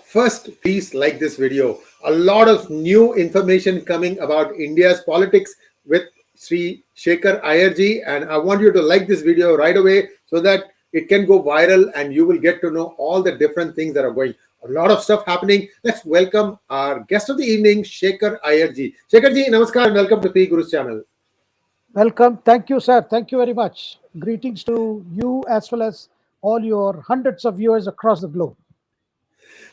First, please like this video. A lot of new information coming about India's politics with Sri Shekhar Iyer ji, and I want you to like this video right away so that it can go viral and you will get to know all the different things that are going. A lot of stuff happening. Let's welcome our guest of the evening, Shekhar Iyer ji. Shekhar ji, namaskar and welcome to P Guru's channel. Welcome. Thank you, sir. Thank you very much. Greetings to you as well as all your hundreds of viewers across the globe.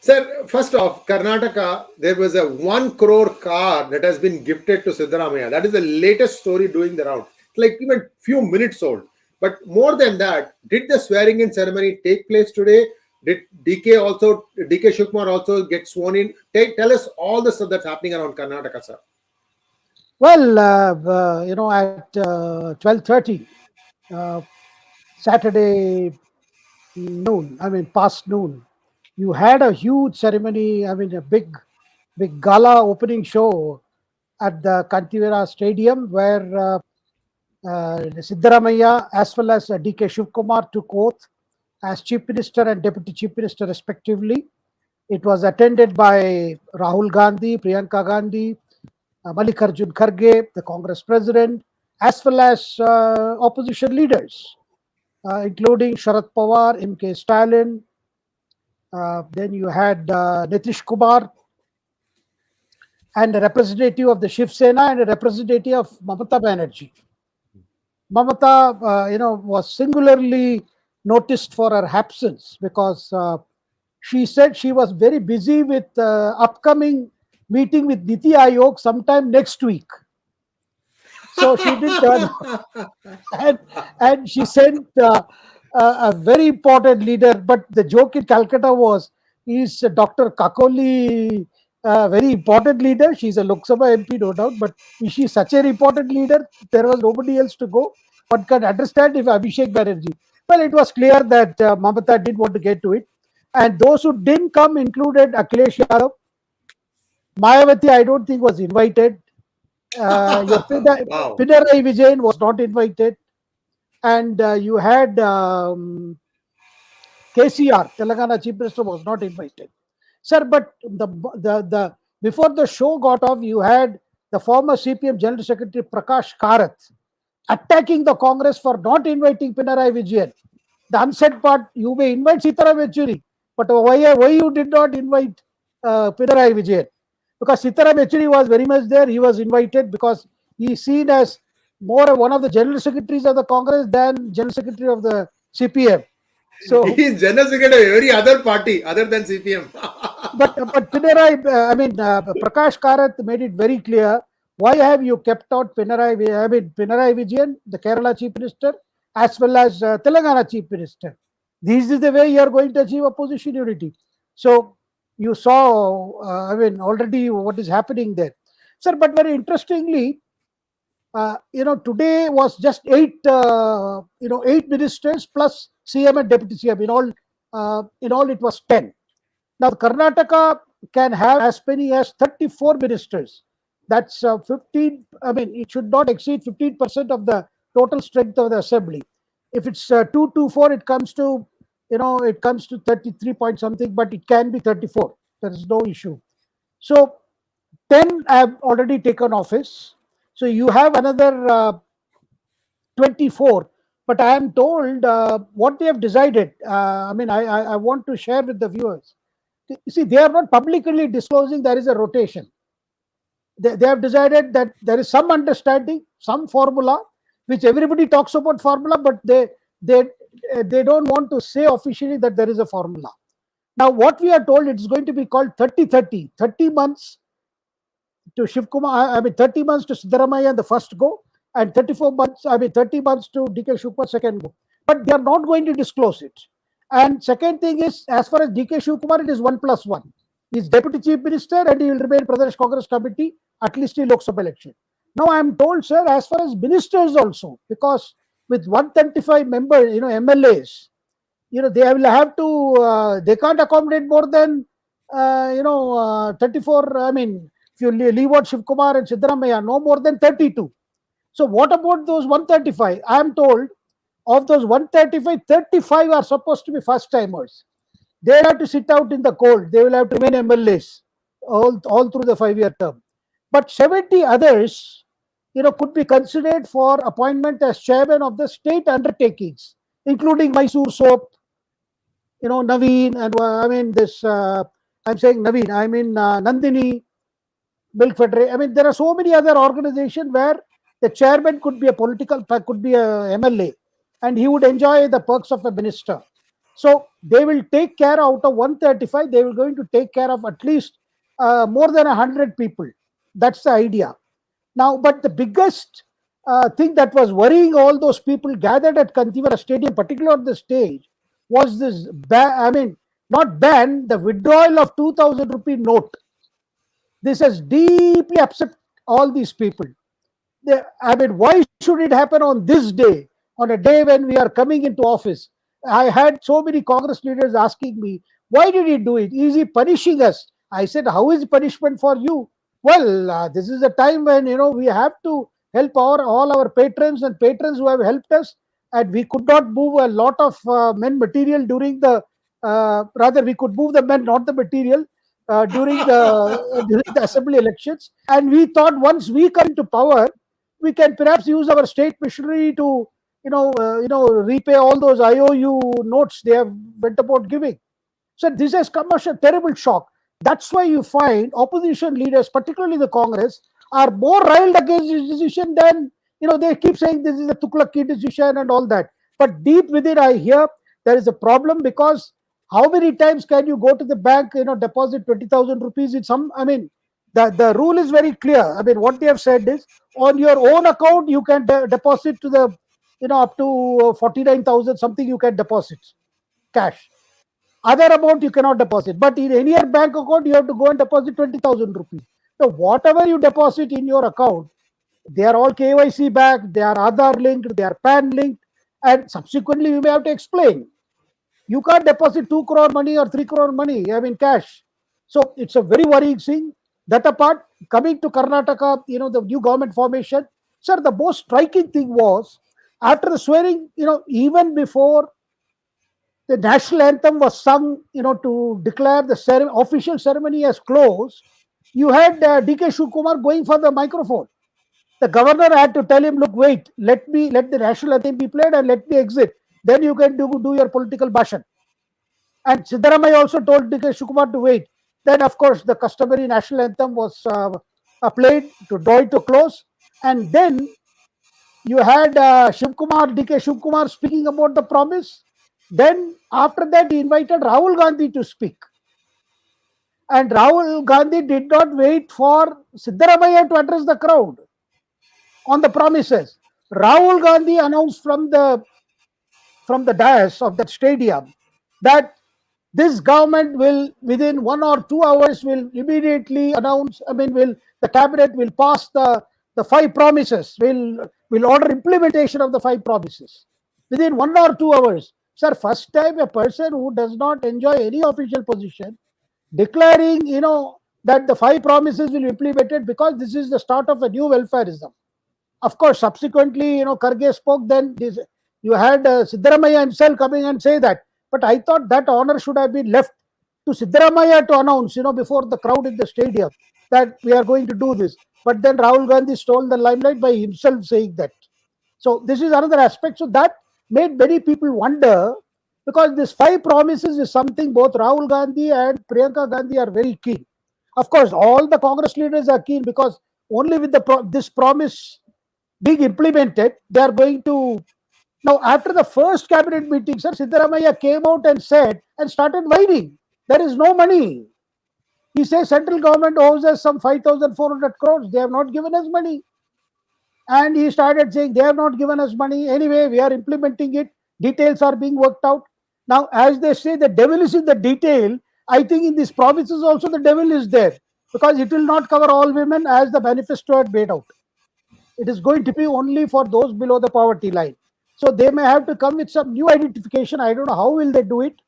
Sir, first off, Karnataka, there was a 1 crore car that has been gifted to Siddaramaiah. That is the latest story doing the round. It's like even few minutes old. But more than that, did the swearing in ceremony take place today? Did D K Shivakumar also get sworn in? Tell us all the stuff that's happening around Karnataka, sir. Well, at 12:30 Saturday noon, past noon, you had a huge ceremony. A big gala opening show at the Kantivera Stadium where Siddaramaiah as well as D K Shivakumar took oath as Chief Minister and Deputy Chief Minister respectively. It was attended by Rahul Gandhi, Priyanka Gandhi, Mallikarjun Kharge, the Congress President, as well as opposition leaders, including Sharad Pawar, M.K. Stalin. Then you had Nitish Kumar, and a representative of the Shiv Sena and a representative of Mamata Banerjee. Mamata, was singularly noticed for her absence because she said she was very busy with upcoming meeting with Niti Aayog sometime next week. So she did turn and she sent a very important leader. But the joke in Calcutta was, is Dr. Kakoli a very important leader? She's a Lok Sabha MP, no doubt, but is she such an important leader? There was nobody else to go. One can understand if Abhishek Banerjee. Well, it was clear that Mamata did want to get to it. And those who didn't come included Akhilesh Yadav. Mayawati, I don't think, was invited. Your Wow. Pinarayi Vijayan was not invited. And you had KCR, Telangana Chief Minister, was not invited. Sir, but the before the show got off, you had the former CPM General Secretary Prakash Karath attacking the Congress for not inviting Pinarayi Vijayan. The unsaid part, you may invite Sitaram Yechuri, but why you did not invite Pinarayi Vijayan? Because Sitaram Yechuri was very much there. He was invited because he is seen as more one of the general secretaries of the Congress than general secretary of the CPM. So he is general secretary of every other party other than CPM. but Pinarayi, Prakash Karath made it very clear. Why have you kept out Pinarayi Vijayan, the Kerala Chief Minister, as well as Telangana Chief Minister? This is the way you are going to achieve opposition unity. So you saw, already what is happening there, sir. But very interestingly, today was just eight ministers plus CM and Deputy CM. In all, it was 10. Now, Karnataka can have as many as 34 ministers. That's 15. It should not exceed 15% of the total strength of the assembly. If it's 224, it comes to 33 point something, but it can be 34. There is no issue. So 10 have already taken office. So you have another 24. But I am told what they have decided. I want to share with the viewers. You see, they are not publicly disclosing there is a rotation. They have decided that there is some understanding, some formula, which everybody talks about formula, but they don't want to say officially that there is a formula. Now, what we are told, it's going to be called 30-30, 30 months to Shivkumar, 30 months to Siddaramaiah the first go, and 30 months to D K Shivakumar second go. But they are not going to disclose it. And second thing is, as far as D K Shivakumar, it is 1+1. He is Deputy Chief Minister and he will remain Pradesh Congress Committee at least in Lok Sabha election. Now I am told, sir, as far as ministers also, because with 135 members, MLAs, they will have to, they can't accommodate more than, 34. If you leave out Shivkumar and Siddaramaiah, no more than 32. So what about those 135? I am told of those 135, 35 are supposed to be first timers. They'll have to sit out in the cold. They will have to remain MLAs all through the 5-year term. But 70 others, could be considered for appointment as chairman of the state undertakings, including Mysore Soap, Naveen, and I'm saying Naveen, I mean Nandini, Milk Federation. I mean, there are so many other organizations where the chairman could be a could be a MLA, and he would enjoy the perks of a minister. So they will take care out of 135. They will going to take care of at least more than 100 people. That's the idea. Now, but the biggest thing that was worrying all those people gathered at Kantivara Stadium, particularly on the stage, was this not ban, the withdrawal of 2,000 rupee note. This has deeply upset all these people. Why should it happen on this day, on a day when we are coming into office? I had so many Congress leaders asking me, why did he do it? Is he punishing us? I said, how is punishment for you? Well, this is a time when, we have to help all our patrons and patrons who have helped us. And we could not move a lot of men material during rather, we could move the men, not the material, during the assembly elections. And we thought once we come to power, we can perhaps use our state machinery to repay all those IOU notes they have went about giving. So this has come as a terrible shock. That's why you find opposition leaders, particularly the Congress, are more riled against this decision than, they keep saying this is a Tuklaki decision and all that. But deep within, I hear there is a problem, because how many times can you go to the bank, deposit 20,000 rupees in some, the rule is very clear. What they have said is, on your own account, you can deposit to the, up to 49,000 something you can deposit cash. Other amount you cannot deposit. But in any other bank account, you have to go and deposit 20,000 rupees. So whatever you deposit in your account, they are all KYC backed, they are Aadhaar linked, they are PAN linked, and subsequently you may have to explain. You can't deposit 2 crore money or 3 crore money, cash. So it's a very worrying thing. That apart, coming to Karnataka, the new government formation, sir, the most striking thing was, after the swearing, even before the national anthem was sung, to declare the official ceremony as closed, you had D K Shivakumar going for the microphone. The governor had to tell him, look, wait, let the national anthem be played and let me exit. Then you can do your political bhashan. And Siddaramaiah also told D K Shivakumar to wait. Then, of course, the customary national anthem was played to draw it to close. And then you had D K Shivakumar speaking about the promise. Then, after that, he invited Rahul Gandhi to speak. And Rahul Gandhi did not wait for Siddaramaiah to address the crowd on the promises. Rahul Gandhi announced from the dais of that stadium that this government will, within 1 or 2 hours, will immediately announce, the cabinet will pass the 5 promises, will order implementation of the 5 promises within 1 or 2 hours. Sir, first time a person who does not enjoy any official position declaring, that the 5 promises will be implemented, because this is the start of a new welfareism. Of course, subsequently, Karge spoke, then you had Siddaramaiah himself coming and say that. But I thought that honor should have been left to Siddaramaiah to announce, before the crowd in the stadium, that we are going to do this. But then Rahul Gandhi stole the limelight by himself saying that. So this is another aspect. So that made many people wonder, because this 5 promises is something both Rahul Gandhi and Priyanka Gandhi are very keen. Of course, all the Congress leaders are keen, because only with this promise being implemented, they are going to. Now, after the first cabinet meeting, sir, Siddaramaiah came out and said, and started whining, there is no money. He says central government owes us some 5,400 crores. They have not given us money. And he started saying, they have not given us money. Anyway, we are implementing it. Details are being worked out. Now, as they say, the devil is in the detail. I think in these promises also the devil is there, because it will not cover all women as the manifesto had made out. It is going to be only for those below the poverty line. So they may have to come with some new identification. I don't know how will they do it.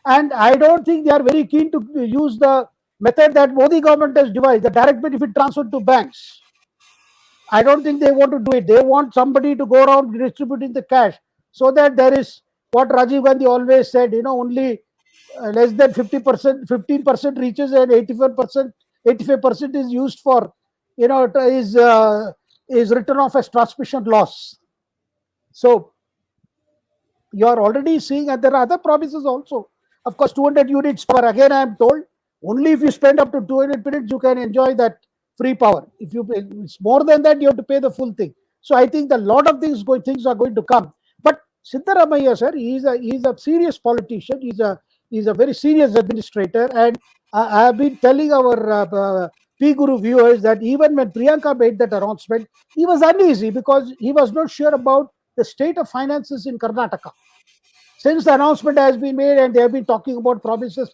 And I don't think they are very keen to use the method that Modi government has devised, the direct benefit transfer to banks. I don't think they want to do it. They want somebody to go around distributing the cash, so that there is what Rajiv Gandhi always said, only less than 50%, 15% reaches, and 85% is used for, is written off as transmission loss. So you are already seeing, and there are other promises also. Of course, 200 units power. Again, I am told only if you spend up to 200 units, you can enjoy that free power. If you pay, it's more than that, you have to pay the full thing. So I think a lot of things are going to come. But Siddaramaiah, sir, he's a serious politician. He's a very serious administrator, and I have been telling our P Guru viewers that even when Priyanka made that announcement, he was uneasy because he was not sure about the state of finances in Karnataka. Since the announcement has been made and they have been talking about promises,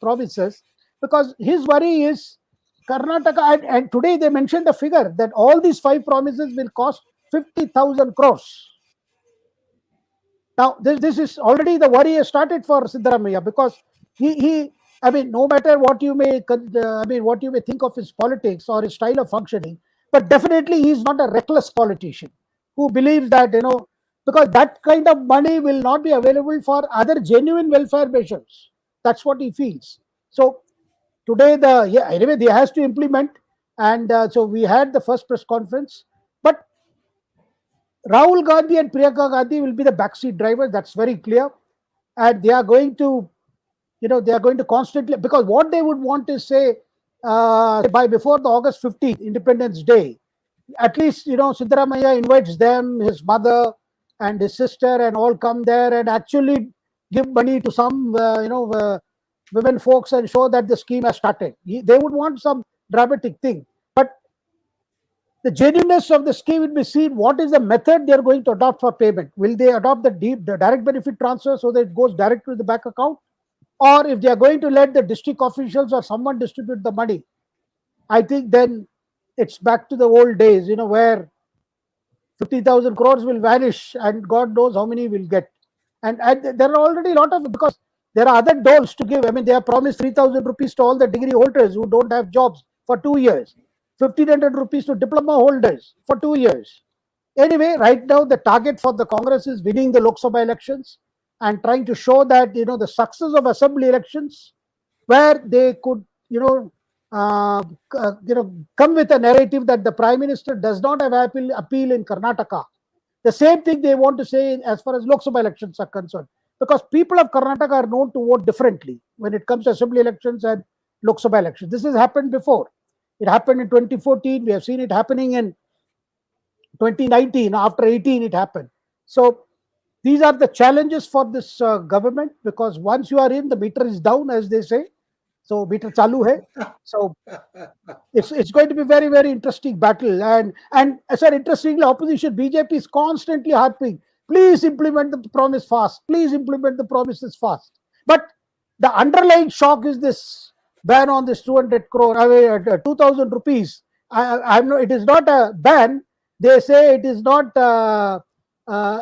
because his worry is Karnataka, and today they mentioned the figure that all these 5 promises will cost 50,000 crores. Now, this is already the worry has started for Siddaramaiah, because I mean, no matter what you may, what you may think of his politics or his style of functioning, but definitely he is not a reckless politician who believes that, because that kind of money will not be available for other genuine welfare measures. That's what he feels. So today, anyway, they has to implement, and so we had the first press conference, but Rahul Gandhi and Priyanka Gandhi will be the backseat drivers. That's very clear, and they are going to, they are going to constantly, because what they would want is say by before the August 15th Independence Day, at least Siddaramaiah invites them, his mother and his sister, and all come there and actually give money to some women folks and show that the scheme has started. They would want some dramatic thing, but the genuineness of the scheme will be seen. What is the method they are going to adopt for payment? Will they adopt the direct benefit transfer so that it goes direct to the bank account? Or if they are going to let the district officials or someone distribute the money, I think then it's back to the old days, where 50,000 crores will vanish and God knows how many will get. And there are already a lot of, because there are other doles to give. I mean, they have promised 3,000 rupees to all the degree holders who don't have jobs for 2 years, 1,500 rupees to diploma holders for 2 years. Anyway, right now the target for the Congress is winning the Lok Sabha elections and trying to show that, the success of assembly elections, where they could, come with a narrative that the Prime Minister does not have appeal in Karnataka. The same thing they want to say as far as Lok Sabha elections are concerned, because people of Karnataka are known to vote differently when it comes to assembly elections and Lok Sabha elections. This has happened before. It happened in 2014. We have seen it happening in 2019. After 18, it happened. So these are the challenges for this government, because once you are in, the meter is down, as they say. So meter chalu hai. So it's going to be very, very interesting battle. And sir, interestingly, opposition BJP is constantly harping, please implement the promise fast. Please implement the promises fast. But the underlying shock is this ban on this 200 crore, 2,000 rupees. I'm no, it is not a ban. They say it is not.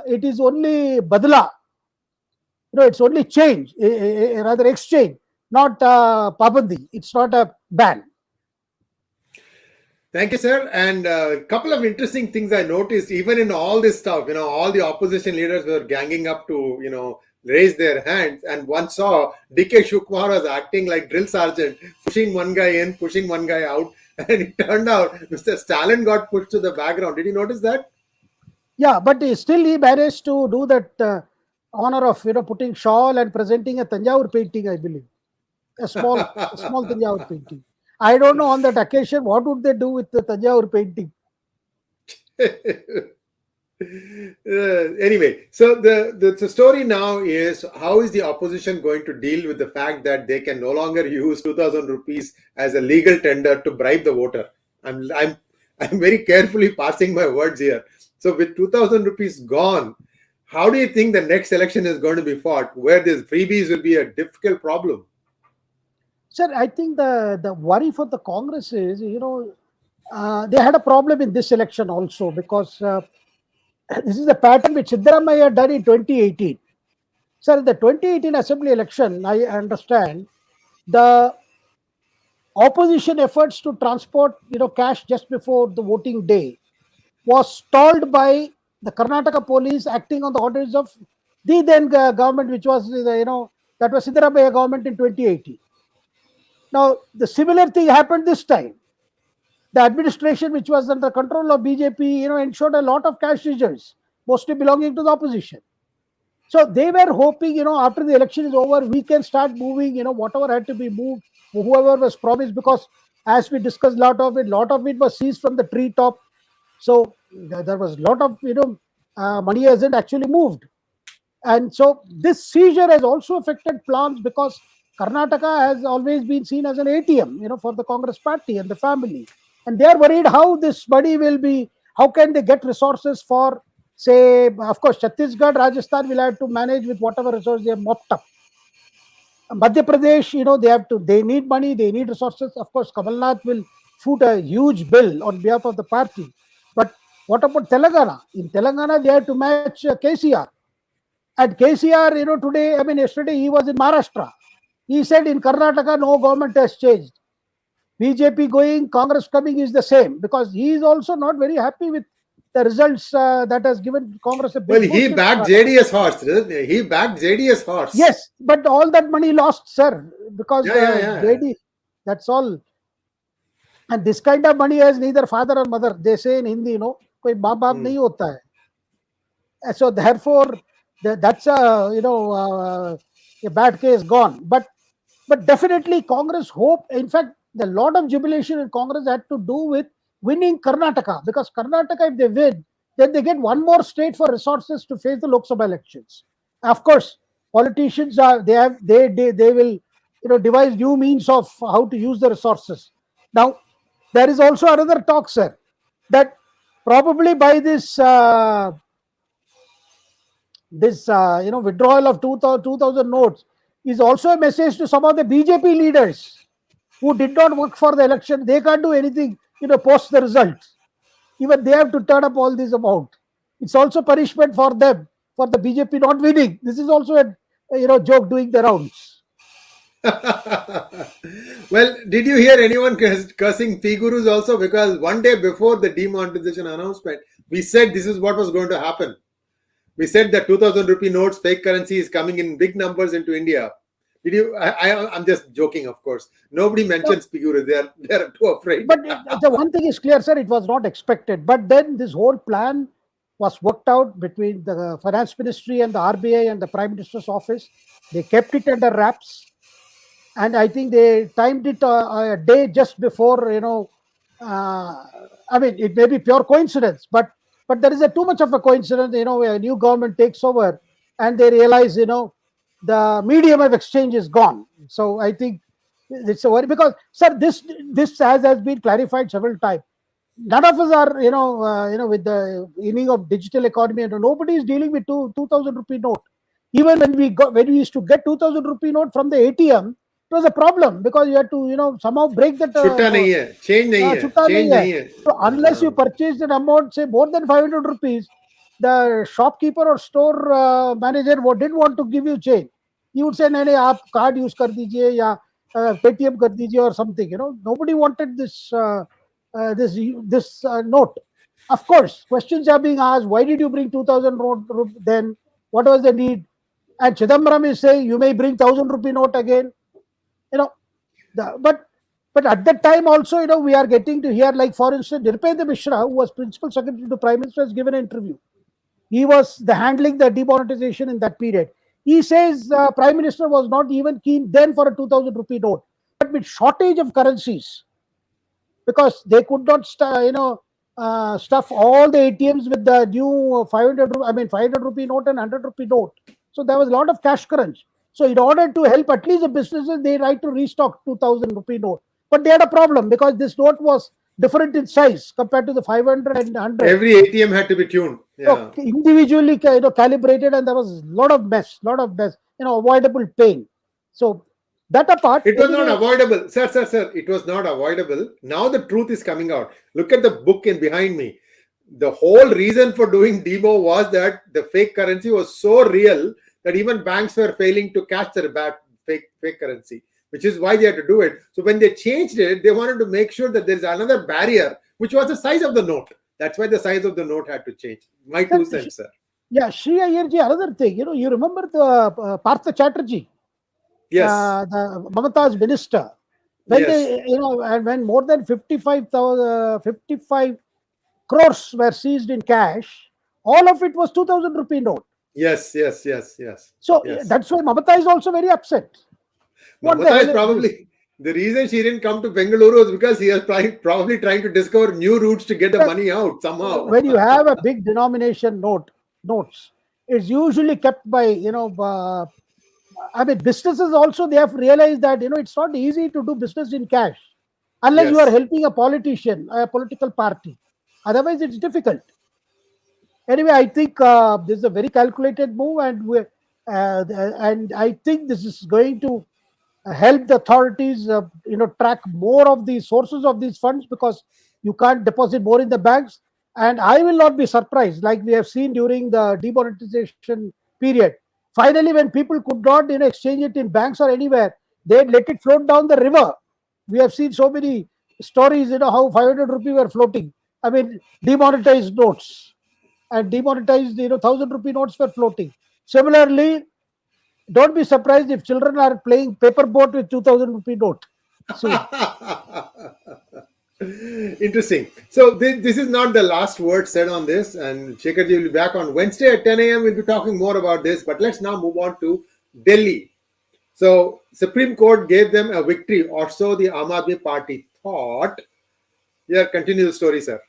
It is only badla. It's only change, rather exchange, not pabandi. It's not a ban. Thank you, sir. And a couple of interesting things I noticed, even in all this stuff, all the opposition leaders were ganging up to, raise their hands. And one saw D K Shivakumar was acting like drill sergeant, pushing one guy in, pushing one guy out. And it turned out Mr. Stalin got pushed to the background. Did you notice that? Yeah, but still he managed to do that honor of, putting shawl and presenting a Tanjavur painting, I believe. A small Tanjavur painting. I don't know on that occasion what would they do with the Tanjavur painting. Anyway, so the story now is, how is the opposition going to deal with the fact that they can no longer use 2,000 rupees as a legal tender to bribe the voter? I'm very carefully parsing my words here. So with 2,000 rupees gone, how do you think the next election is going to be fought, where these freebies will be a difficult problem? Sir, I think the worry for the Congress is, they had a problem in this election also, because this is a pattern which Siddaramaiah done in 2018. Sir, the 2018 assembly election, I understand, the opposition efforts to transport, cash just before the voting day was stalled by the Karnataka police acting on the orders of the then government, which was That was Siddaramaiah government in 2018. Now, the similar thing happened this time. The administration, which was under control of BJP, ensured a lot of cash reserves, mostly belonging to the opposition. So they were hoping, after the election is over, we can start moving, whatever had to be moved, whoever was promised, because as we discussed, lot of it was seized from the treetop. So there was a lot of, money hasn't actually moved. And so this seizure has also affected plans, because Karnataka has always been seen as an ATM, for the Congress party and the family. And they are worried how this money will be, how can they get resources for, say, of course, Chhattisgarh, Rajasthan will have to manage with whatever resources they have mopped up. Madhya Pradesh, they need money, they need resources. Of course, Kamal Nath will foot a huge bill on behalf of the party. But what about Telangana? In Telangana, they have to match KCR. And KCR, today, yesterday he was in Maharashtra. He said in Karnataka, no government has changed. BJP going, Congress coming is the same, because he is also not very happy with the results that has given Congress a big Well, he backed JDS horse. He backed JDS horse. Yes, but all that money lost, sir, because JD, that's all. And this kind of money has neither father or mother. They say in Hindi, koi baap baap nahi hota hai. So therefore, that's a bad case gone. But definitely Congress hope. In fact, the lot of jubilation in Congress had to do with winning Karnataka, because Karnataka, if they win, then they get one more state for resources to face the Lok Sabha elections. Of course, politicians they will devise new means of how to use the resources. Now, there is also another talk, sir, that probably by this withdrawal of 2,000 notes is also a message to some of the BJP leaders who did not work for the election. They can't do anything, post the results. Even they have to turn up all this amount. It's also punishment for them, for the BJP not winning. This is also a joke doing the rounds. Well, did you hear anyone cursing P-gurus also? Because one day before the demonetization announcement, we said this is what was going to happen. We said that 2,000 rupee notes, fake currency, is coming in big numbers into India. Did you? I'm just joking, of course. Nobody mentions P-gurus. They're too afraid. But the one thing is clear, sir. It was not expected. But then this whole plan was worked out between the finance ministry and the RBI and the Prime Minister's office. They kept it under wraps, and I think they timed it a day just before. It may be pure coincidence, but there is too much of a coincidence. A new government takes over, and they realize, the medium of exchange is gone. So I think it's a worry, because, sir, this has been clarified several times. None of us are, with the inning of digital economy, and nobody is dealing with 2,000 rupee note. Even when we used to get 2,000 rupee note from the ATM, it was a problem, because you had to, somehow break that. Chutta nahi hai, change nahi hai. So unless you purchased an amount, say more than 500 rupees, the shopkeeper or store manager didn't want to give you change. He would say, "Nahi, aap card use kar dijiye, ya Paytm kar dijiye," or something. Nobody wanted this note. Of course, questions are being asked. Why did you bring 2,000 note then? What was the need? And Chidambaram is saying, you may bring 1,000 rupee note again. But at that time also, we are getting to hear, like, for instance, Nirpendra Mishra, who was principal secretary to Prime Minister, has given an interview. He was handling the demonetization in that period. He says Prime Minister was not even keen then for a 2,000 rupee note. But with shortage of currencies, because they could not, stuff all the ATMs with the new 500 rupee note and 100 rupee note. So there was a lot of cash crunch. So in order to help at least the businesses, they tried to restock 2,000 rupee note. But they had a problem, because this note was different in size compared to the 500 and 100. Every ATM had to be tuned. So individually, calibrated, and there was a lot of mess, avoidable pain. So that apart, it was not avoidable, sir. It was not avoidable. Now the truth is coming out. Look at the book behind me. The whole reason for doing demo was that the fake currency was so real that even banks were failing to catch the bad fake currency, which is why they had to do it. So when they changed it, they wanted to make sure that there is another barrier, which was the size of the note. That's why the size of the note had to change. My 2 cents, sir. Yeah, Shri Iyer ji, another thing, you remember the Partha Chatterjee? Yes. the Mamata's minister, when Yes. they, and when more than 55 crores were seized in cash, all of it was 2,000 rupee note. Yes. Yes. Yes. Yes. So Yes. that's why Mamata is also very upset. What the Mamata is hell is this? probably the reason she didn't come to Bengaluru is because he is probably trying to discover new routes to get the Because money out somehow. when you have a big denomination notes, it's usually kept by, I mean, businesses also, they have realized that, it's not easy to do business in cash unless you are Yes. helping a politician, a political party. Otherwise, it's difficult. Anyway, I think this is a very calculated move, and I think this is going to help the authorities, track more of the sources of these funds, because you can't deposit more in the banks. And I will not be surprised, like we have seen during the demonetization period. Finally, when people could not, exchange it in banks or anywhere, they'd let it float down the river. We have seen so many stories, how 500 rupee were floating. I mean, demonetized notes and demonetized, 1,000 rupee notes were floating. Similarly, don't be surprised if children are playing paper boat with 2,000 rupee note soon. Interesting. So this is not the last word said on this, and Shekharji will be back on Wednesday at 10 a.m. We'll be talking more about this, but let's now move on to Delhi. So Supreme Court gave them a victory, or so the Aam Aadmi Party thought. Yeah, continue the story, sir.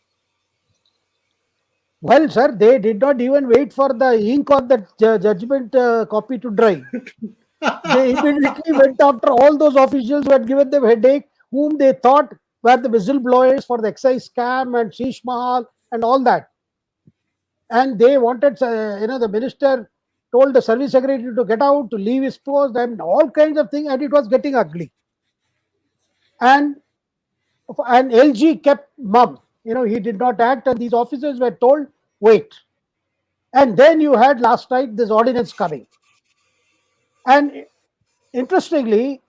Well, sir, they did not even wait for the ink on the judgment copy to dry. They immediately went after all those officials who had given them headache, whom they thought were the whistleblowers for the excise scam and Sheesh Mahal and all that. And they wanted, the minister told the service secretary to get out, to leave his post, and all kinds of things, and it was getting ugly. And LG kept mum. He did not act, and these officers were told, wait. And then you had last night this ordinance coming. And interestingly,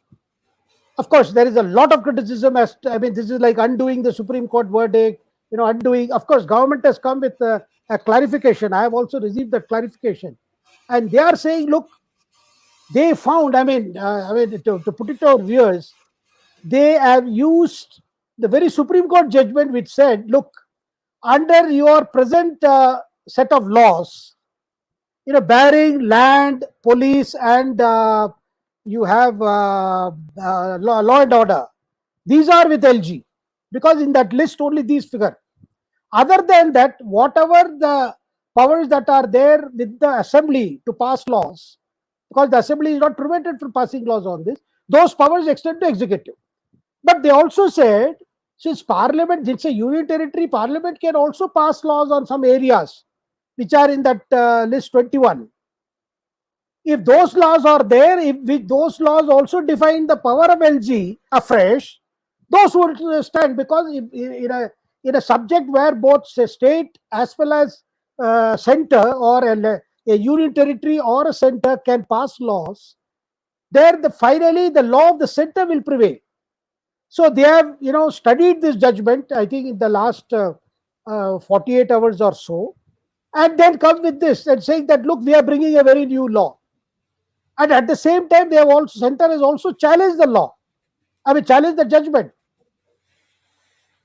of course, there is a lot of criticism I mean, this is like undoing the Supreme Court verdict, undoing. Of course, government has come with a clarification. I have also received that clarification. And they are saying, look, they found, to put it to our viewers, they have used the very Supreme Court judgment which said, look, under your present set of laws, bearing land, police, and you have law and order. These are with LG, because in that list only these figure. Other than that, whatever the powers that are there with the assembly to pass laws, because the assembly is not prevented from passing laws on this, those powers extend to executive. But they also said, since parliament, it's a union territory, parliament can also pass laws on some areas which are in that list 21. If those laws are there, if those laws also define the power of LG afresh, those would stand, because in a subject where both state as well as center, or a union territory or a center can pass laws, there finally the law of the center will prevail. So they have studied this judgment, I think, in the last 48 hours or so, and then come with this and saying that, look, we are bringing a very new law. And at the same time, they have also, center has also challenged the law. I mean, challenged the judgment,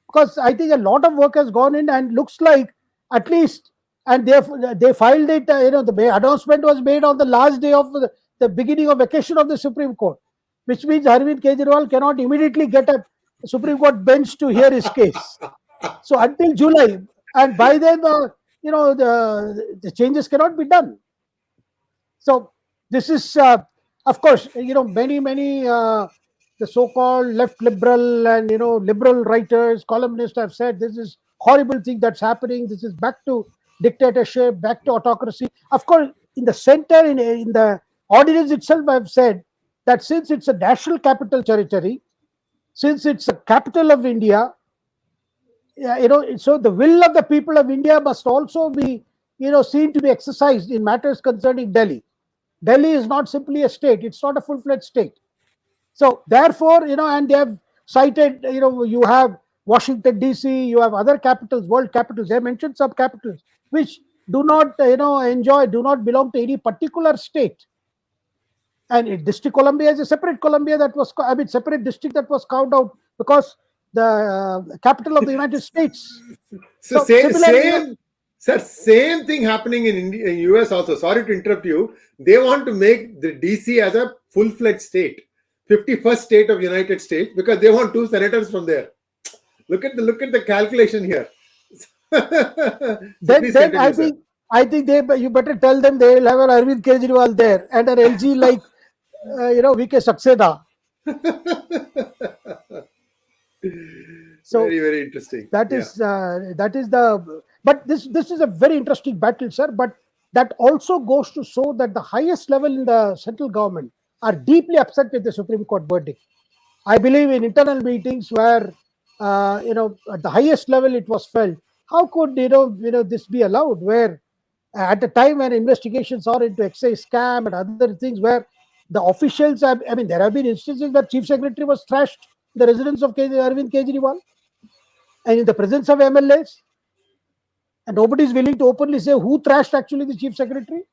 because I think a lot of work has gone in, and looks like, at least, and they filed it. The announcement was made on the last day of the beginning of vacation of the Supreme Court, which means Arvind Kejriwal cannot immediately get a Supreme Court bench to hear his case. So until July, and by then, the changes cannot be done. So this is, of course, many the so-called left liberal and liberal writers, columnists have said this is horrible thing that's happening. This is back to dictatorship, back to autocracy. Of course, in the center, in the ordinance itself, I've said that since it's a national capital territory, since it's a capital of India, so the will of the people of India must also be, seen to be exercised in matters concerning Delhi. Delhi is not simply a state; it's not a full-fledged state. So therefore, and they have cited, you have Washington D.C., you have other capitals, world capitals. They mentioned some capitals which do not, do not belong to any particular state. And District Columbia is a separate Columbia that was, separate district that was carved out because the capital of the United States. So So similarly, same, sir, same thing happening in India, in US also. Sorry to interrupt you. They want to make the DC as a full-fledged state, 51st state of United States, because they want 2 senators from there. Look at the calculation here. So please then continue, sir. I think you better tell them they will have an Arvind Kejriwal there and an LG like VK Saxena. So Very interesting. that is the, but this is a very interesting battle, sir. But that also goes to show that the highest level in the central government are deeply upset with the Supreme Court verdict. I believe in internal meetings where at the highest level it was felt, how could this be allowed, where at the time when investigations are into excise scam and other things, where the officials have, there have been instances where Chief Secretary was thrashed in the residence of Arvind Kejriwal and in the presence of MLAs, and nobody is willing to openly say who thrashed actually the Chief Secretary.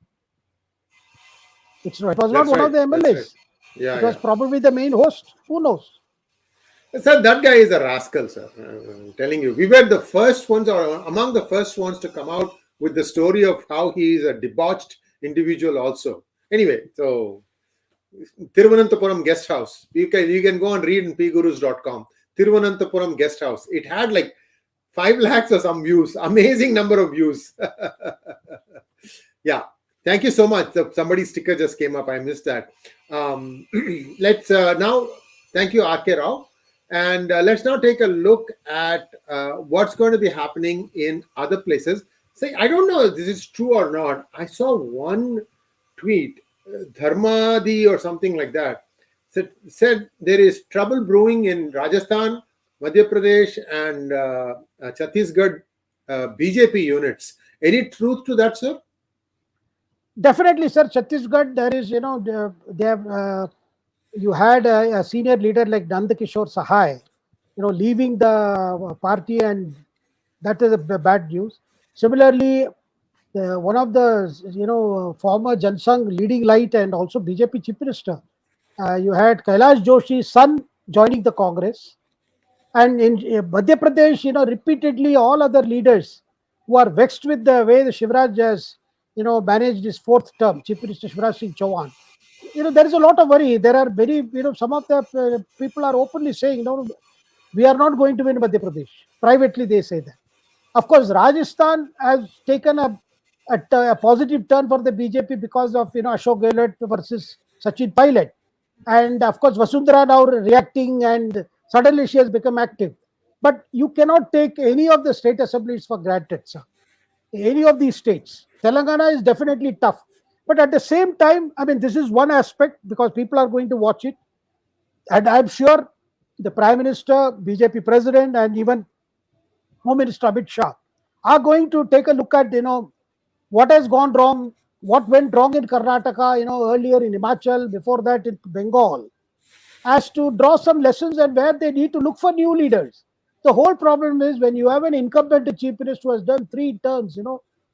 It was not one of the MLAs. Right. Yeah, it was probably the main host. Who knows? Sir, that guy is a rascal, sir. I'm telling you. We were the first ones, or among the first ones, to come out with the story of how he is a debauched individual also. Anyway, so Thiruvananthapuram guest house. You can go and read in pgurus.com. Thiruvananthapuram guest house. It had like 5 lakhs or some views. Amazing number of views. Yeah. Thank you so much. Somebody's sticker just came up. I missed that. Let's now, thank you, R.K. Rao. And let's now take a look at what's going to be happening in other places. Say, I don't know if this is true or not. I saw one tweet, Dharmadi or something like that, said there is trouble brewing in Rajasthan, Madhya Pradesh, and Chhattisgarh BJP units. Any truth to that, sir? Definitely, sir. Chhattisgarh, there is, they have. You had a senior leader like Nand Kishore Sahai, leaving the party, and that is a bad news. Similarly, one of the former Jansangh leading light and also BJP chief minister, you had Kailash Joshi's son joining the Congress, and in Madhya Pradesh, repeatedly all other leaders who are vexed with the way the Shivraj has managed his 4th term, Chief Minister Shivraj Singh Chauhan. There is a lot of worry. There are very, some of the people are openly saying, we are not going to win Madhya Pradesh. Privately, they say that. Of course, Rajasthan has taken a positive turn for the BJP because of, Ashok Gehlot versus Sachin Pilot. And of course, Vasundhara now reacting, and suddenly she has become active. But you cannot take any of the state assemblies for granted, sir. Any of these states. Telangana is definitely tough. But at the same time, this is one aspect because people are going to watch it. And I'm sure the Prime Minister, BJP President, and even Home Minister Amit Shah are going to take a look at, what has gone wrong, what went wrong in Karnataka, earlier in Himachal, before that in Bengal, as to draw some lessons and where they need to look for new leaders. The whole problem is when you have an incumbent chief minister who has done 3 terms,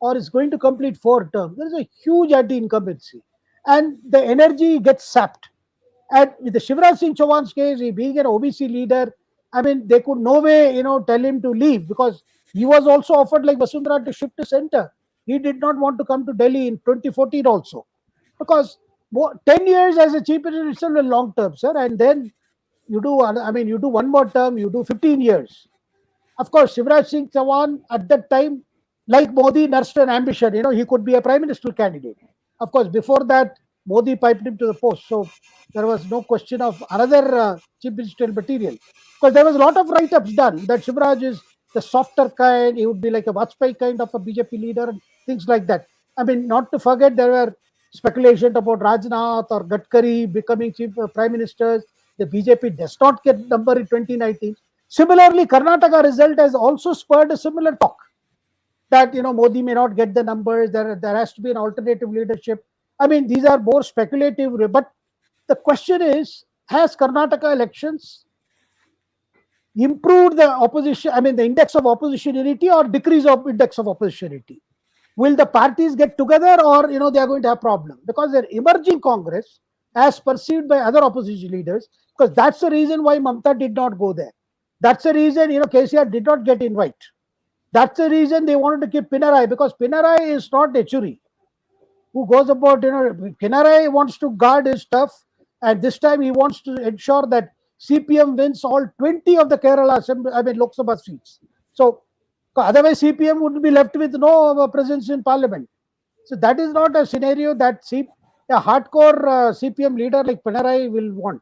or is going to complete 4 terms, there is a huge anti-incumbency, and the energy gets sapped. And with the Shivraj Singh Chauhan's case, he being an OBC leader, they could no way, tell him to leave, because he was also offered like Vasundhara to shift to center. He did not want to come to Delhi in 2014 also, because 10 years as a chief minister is still a long term, sir. And then you do, you do 1 more term, you do 15 years. Of course, Shivraj Singh Chauhan at that time, like Modi, nursed an ambition. He could be a prime minister candidate. Of course, before that, Modi piped him to the post. So there was no question of another chief ministerial material. Because there was a lot of write-ups done that Shivraj is the softer kind. He would be like a Vajpayee kind of a BJP leader and things like that. Not to forget, there were speculations about Rajnath or Gadkari becoming prime ministers. The BJP does not get number in 2019. Similarly, Karnataka result has also spurred a similar talk that Modi may not get the numbers. There has to be an alternative leadership. These are more speculative. But the question is, has Karnataka elections improved the opposition? The index of opposition unity or decrease of index of opposition unity? Will the parties get together, or they are going to have problem? Because their emerging Congress as perceived by other opposition leaders, because that's the reason why Mamta did not go there. That's the reason, KCR did not get invite. That's the reason they wanted to keep Pinarayi, because Pinarayi is not Yechuri, who goes about, Pinarayi wants to guard his stuff, and this time he wants to ensure that CPM wins all 20 of the Kerala Lok Sabha seats. So otherwise CPM would be left with no presence in parliament. So that is not a scenario that a hardcore CPM leader like Pinarayi will want.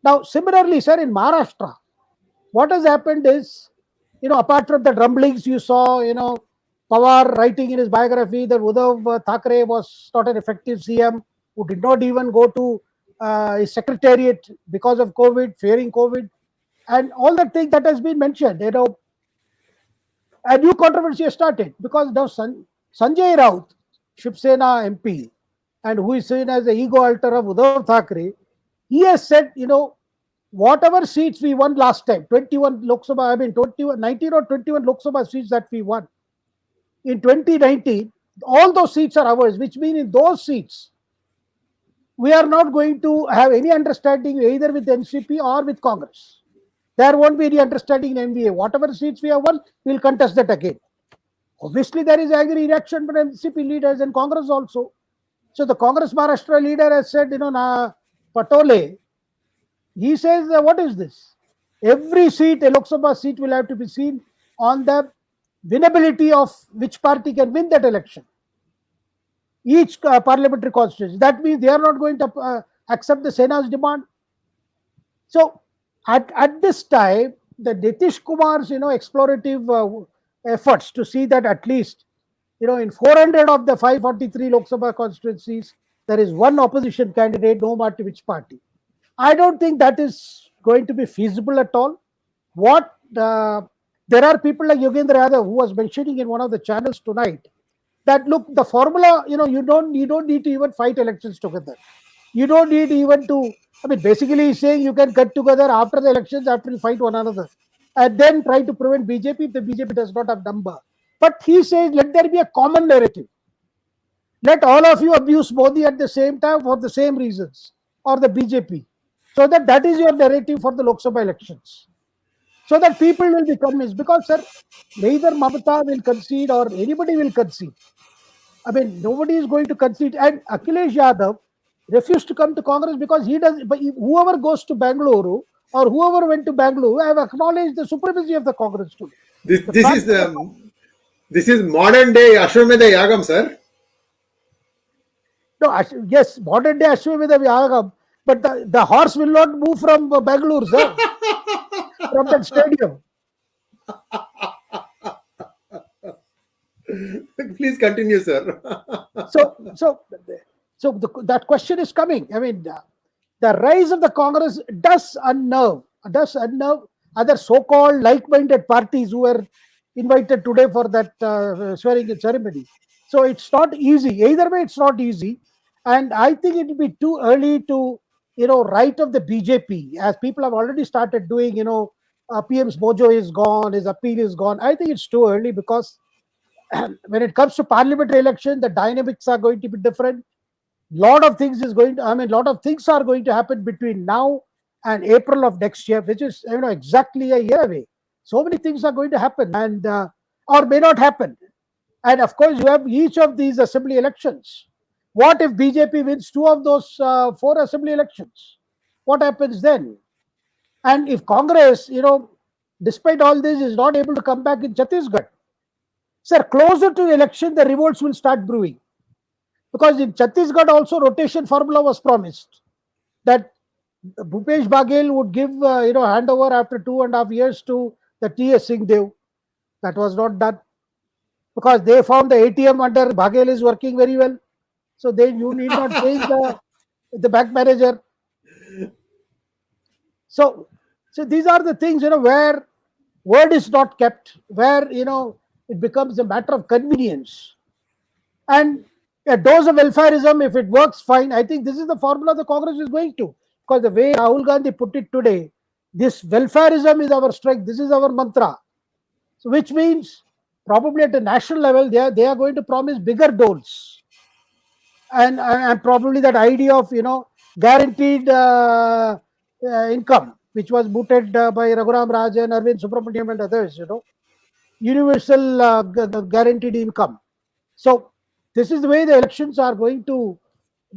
Now, similarly, sir, in Maharashtra, what has happened is, apart from the rumblings you saw, Pawar writing in his biography that Uddhav Thackeray was not an effective CM, who did not even go to his secretariat because of COVID, fearing COVID, and all the things that has been mentioned, a new controversy has started because now Sanjay Raut, Shiv Sena MP, and who is seen as the ego alter of Uddhav Thackeray, he has said, whatever seats we won last time, 21 Lok Sabha, 19 or 21 Lok Sabha seats that we won in 2019, all those seats are ours, which means in those seats, we are not going to have any understanding either with NCP or with Congress. There won't be any understanding in MVA. Whatever seats we have won, we'll contest that again. Obviously, there is angry reaction from NCP leaders and Congress also. So the Congress Maharashtra leader has said, Patole, he says, what is this? Every seat, a Lok Sabha seat, will have to be seen on the winnability of which party can win that election. Each parliamentary constituency. That means they are not going to accept the Sena's demand. So at this time, the Nitish Kumar's explorative efforts to see that at least in 400 of the 543 Lok Sabha constituencies, there is one opposition candidate, no matter which party. I don't think that is going to be feasible at all. There are people like Yogendra Yadav, who was mentioning in one of the channels tonight that, look, the formula, you don't need to even fight elections together. You don't need even to, basically he's saying you can get together after the elections, after you fight one another, and then try to prevent BJP if the BJP does not have number. But he says, let there be a common narrative. Let all of you abuse Modi at the same time for the same reasons, or the BJP. So that is your narrative for the Lok Sabha elections. So that people will be convinced. Because, sir, neither Mamata will concede or anybody will concede. Nobody is going to concede. And Akhilesh Yadav refused to come to Congress because he does. But whoever goes to Bengaluru or whoever went to Bengaluru have acknowledged the supremacy of the Congress today. This is modern day Ashwamedha Yagam, sir. No, yes, modern day Ashwamedha Yagam, but the horse will not move from Bengaluru, sir, from that stadium. Please continue, sir. So that question is coming. The rise of the Congress does unnerve other so-called like-minded parties who were invited today for that swearing-in ceremony. So it's not easy. Either way, it's not easy. And I think it will be too early to, write off the BJP, as people have already started doing. PM's mojo is gone, his appeal is gone. I think it's too early because when it comes to parliamentary election, the dynamics are going to be different. Lot of things are going to happen between now and April of next year, which is exactly a year away. So many things are going to happen, and or may not happen. And of course, you have each of these assembly elections. What if BJP wins 2 of those 4 assembly elections? What happens then? And if Congress, despite all this, is not able to come back in Chhattisgarh, sir, closer to the election, the revolts will start brewing. Because in Chhattisgarh also rotation formula was promised that Bhupesh Baghel would give handover after 2.5 years to the T.S. Singh-Dev. That was not done because they found the ATM under Baghel is working very well. So you need not change the bank manager. So these are the things where word is not kept, where it becomes a matter of convenience. And a dose of welfareism, if it works, fine. I think this is the formula the Congress is going to. Because the way Rahul Gandhi put it today, this welfareism is our strength. This is our mantra. So which means probably at the national level, they are going to promise bigger doles. And probably that idea of, guaranteed income, which was mooted by Raghuram Rajan, Arvind Subramaniam, and others. Universal guaranteed income. So this is the way the elections are going to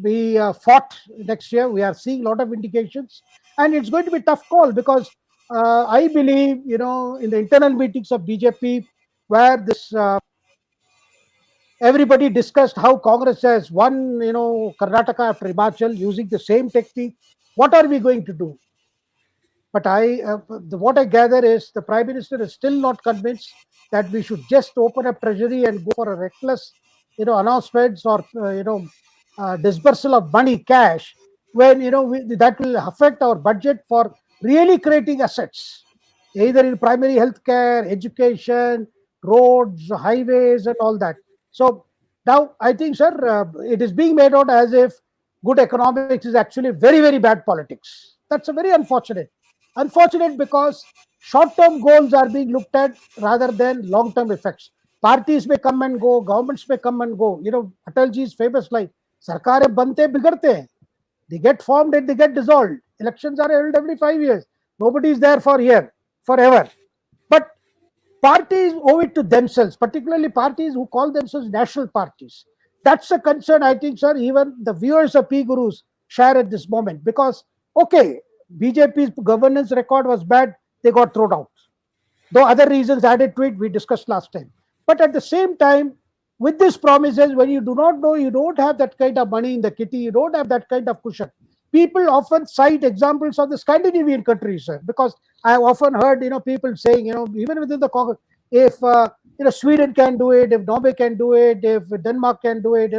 be fought next year. We are seeing a lot of indications, and it's going to be a tough call because I believe, in the internal meetings of BJP, where this everybody discussed how Congress has won, Karnataka after Himachal using the same technique. What are we going to do? But what I gather is the Prime Minister is still not convinced that we should just open up treasury and go for a reckless, announcements or dispersal of money, cash, when that will affect our budget for really creating assets, either in primary healthcare, education, roads, highways, and all that. So now I think, sir, it is being made out as if good economics is actually very, very bad politics. That's a very unfortunate because short-term goals are being looked at rather than long-term effects. Parties may come and go, governments may come and go. Atalji's famous line, "Sarkare bante bigarte hain." They get formed and they get dissolved. Elections are held every 5 years. Nobody is there forever. But parties owe it to themselves, particularly parties who call themselves national parties. That's a concern, I think, sir, even the viewers of P Gurus share at this moment. Because, okay, BJP's governance record was bad, they got thrown out. Though other reasons added to it, we discussed last time. But at the same time, with these promises, when you do not know, you don't have that kind of money in the kitty, you don't have that kind of cushion. People often cite examples of the Scandinavian countries, sir, because I have often heard, people saying, even within the Congress, if Sweden can do it, if Norway can do it, if Denmark can do it,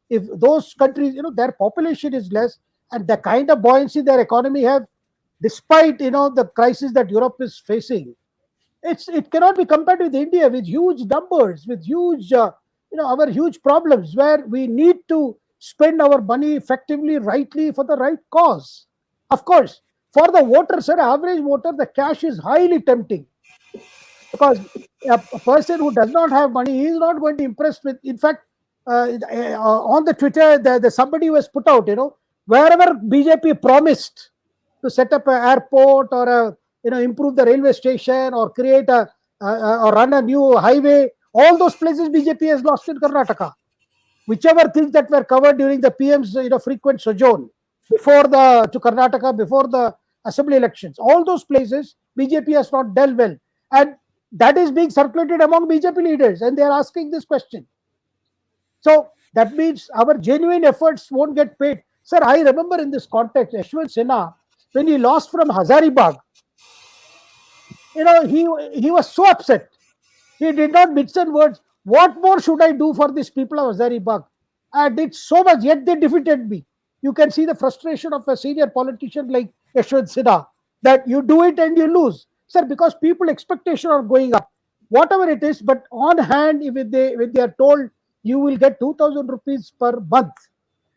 if those countries, their population is less and the kind of buoyancy their economy have, despite the crisis that Europe is facing, it cannot be compared with India, with huge numbers, with huge our huge problems, where we need to spend our money effectively, rightly, for the right cause. Of course, for the voter, sir, average voter, the cash is highly tempting, because a person who does not have money, he is not going to impress with. In fact, on the Twitter, the somebody was put out, wherever BJP promised to set up an airport or improve the railway station or create or run a new highway, all those places BJP has lost in Karnataka. Whichever things that were covered during the PM's frequent sojourn to Karnataka before the assembly elections, all those places BJP has not dealt well, and that is being circulated among BJP leaders, and they are asking this question. So that means our genuine efforts won't get paid. Sir, I remember in this context, Yashwant Sinha, when he lost from Hazaribagh, he was so upset. He did not mix in words. What more should I do for these people of Hazaribagh? I did so much, yet they defeated me. You can see the frustration of a senior politician like Yashwant Sinha, that you do it and you lose. Sir, because people expectation are going up. Whatever it is, but on hand, when they are told you will get 2,000 rupees per month,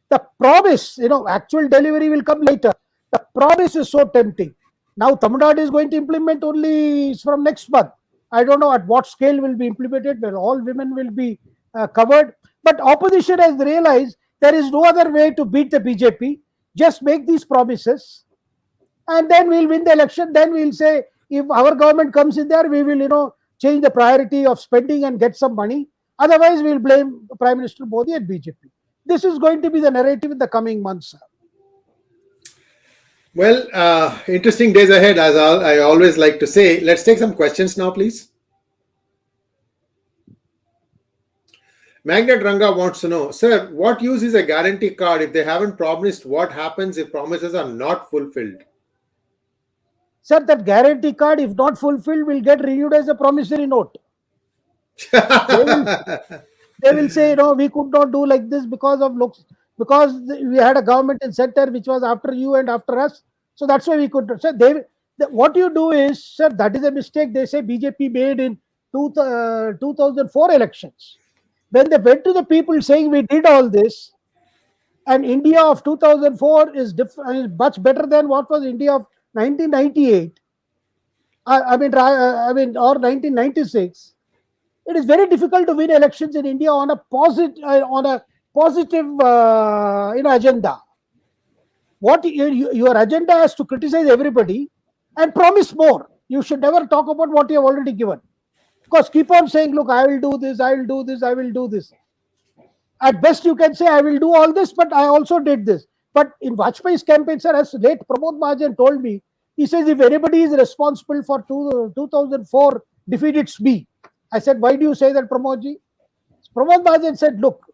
the promise, actual delivery will come later. The promise is so tempting. Now, Tamil Nadu is going to implement only from next month. I don't know at what scale will be implemented, where all women will be covered. But opposition has realized there is no other way to beat the BJP. Just make these promises, and then we'll win the election. Then we'll say, if our government comes in there, we will, change the priority of spending and get some money. Otherwise, we'll blame Prime Minister Modi and BJP. This is going to be the narrative in the coming months. Well, interesting days ahead, as I always like to say. Let's take some questions now, please. Magnet Ranga wants to know, sir, what use is a guarantee card if they haven't promised? What happens if promises are not fulfilled? Sir, that guarantee card, if not fulfilled, will get renewed as a promissory note. They will say, we could not do like this because we had a government in center which was after you and after us. So that's why we could. So what you do is, sir, that is a mistake they say BJP made in 2004 elections. When they went to the people saying we did all this, and India of 2004 is much better than what was India of 1998. Or 1996. It is very difficult to win elections in India on a positive agenda. what your agenda is to criticize everybody and promise more. You should never talk about what you have already given. Because keep on saying, look, I will do this, I will do this, I will do this. At best, you can say, I will do all this, but I also did this. But in Vajpayee's campaign, sir, as late Pramod Mahajan told me, he says, if anybody is responsible for 2004 defeat, it's me. I said, why do you say that, Pramodji? Pramod Mahajan said, look,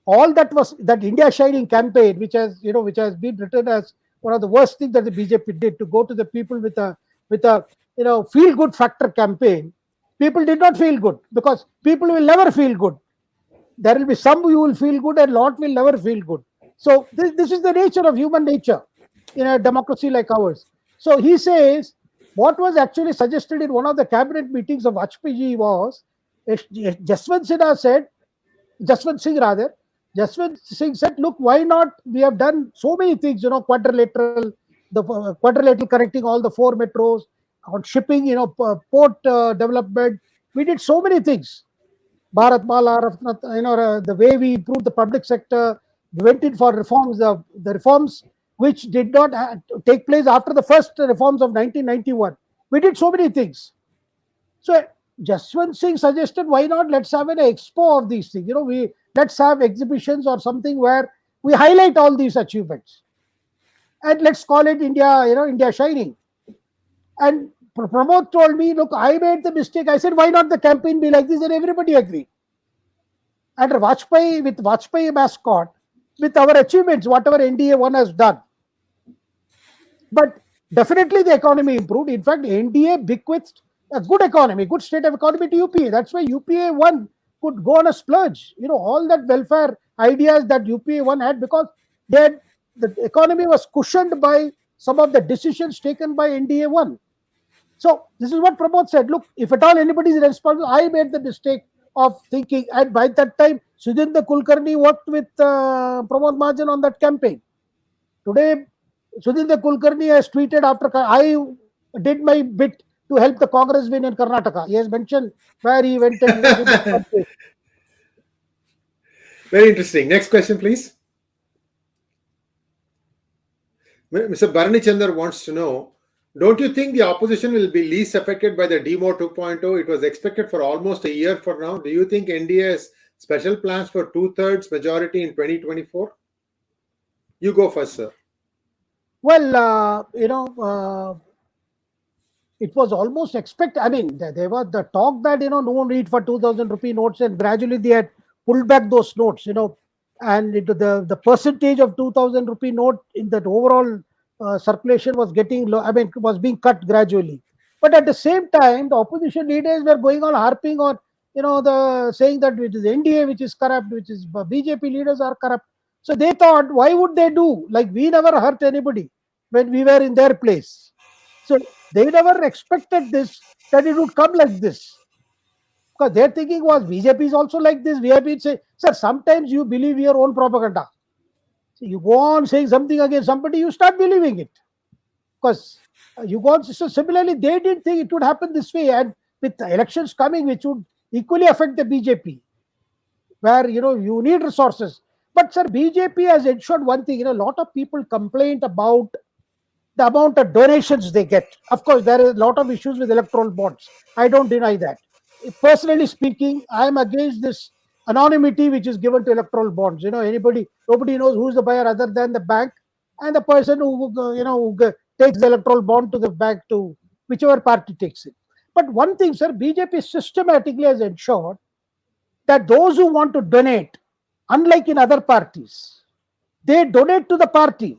all that India Shining campaign, which has been written as one of the worst things that the BJP did, to go to the people with a feel good factor campaign. People did not feel good, because people will never feel good. There will be some who will feel good and lot will never feel good. So this is the nature of human nature in a democracy like ours. So he says, what was actually suggested in one of the cabinet meetings of Vajpayee was, Jaswant Singh said, look, why not? We have done so many things, quadrilateral connecting all the 4 metros, on shipping, port development. We did so many things. Bharat Mala, the way we improved the public sector, we went in for reforms, the reforms which did not take place after the first reforms of 1991. We did so many things. So Jaswant Singh suggested, why not let's have an expo of these things. Let's have exhibitions or something where we highlight all these achievements. And let's call it India, India Shining. And Pramod told me, look, I made the mistake. I said, why not the campaign be like this? And everybody agreed. And Vajpayee, with Vajpayee mascot, with our achievements, whatever NDA one has done. But definitely the economy improved. In fact, NDA bequeathed a good economy, good state of economy to UPA. That's why UPA 1 could go on a splurge. All that welfare ideas that UPA 1 had, because the economy was cushioned by some of the decisions taken by NDA 1. So this is what Pramod said. Look, if at all anybody is responsible, I made the mistake of thinking. And by that time, Sudhindra Kulkarni worked with Pramod Mahajan on that campaign. Today, Sudhindra Kulkarni has tweeted after, I did my bit to help the Congress win in Karnataka. He has mentioned where he went and did. Very interesting. Next question, please. Mr. Bharani Chandar wants to know, don't you think the opposition will be least affected by the Demo 2.0? It was expected for almost a year for now. Do you think NDA has special plans for 2/3 majority in 2024? You go first, sir. Well, it was almost expected. I mean, there was the talk that, no one read for 2,000 rupee notes, and gradually they had pulled back those notes, and the percentage of 2,000 rupee note in that overall circulation was getting low. I mean, was being cut gradually. But at the same time, the opposition leaders were going on harping on, saying that it is NDA which is corrupt, which is BJP leaders are corrupt. So they thought, why would they do? Like, we never hurt anybody when we were in their place. So they never expected this, that it would come like this. Because their thinking was, BJP is also like this. VIP say, sir, sometimes you believe your own propaganda. So you go on saying something against somebody, you start believing it. Because you go on. So similarly, they didn't think it would happen this way. And with the elections coming, which would equally affect the BJP, where, you need resources. But sir, BJP has ensured one thing. A lot of people complained about the amount of donations they get. Of course, there is a lot of issues with electoral bonds. I don't deny that. Personally speaking, I am against this anonymity which is given to electoral bonds. Nobody knows who's the buyer other than the bank and the person who takes the electoral bond to the bank, to whichever party takes it. But one thing, sir, BJP systematically has ensured that those who want to donate, unlike in other parties, they donate to the party,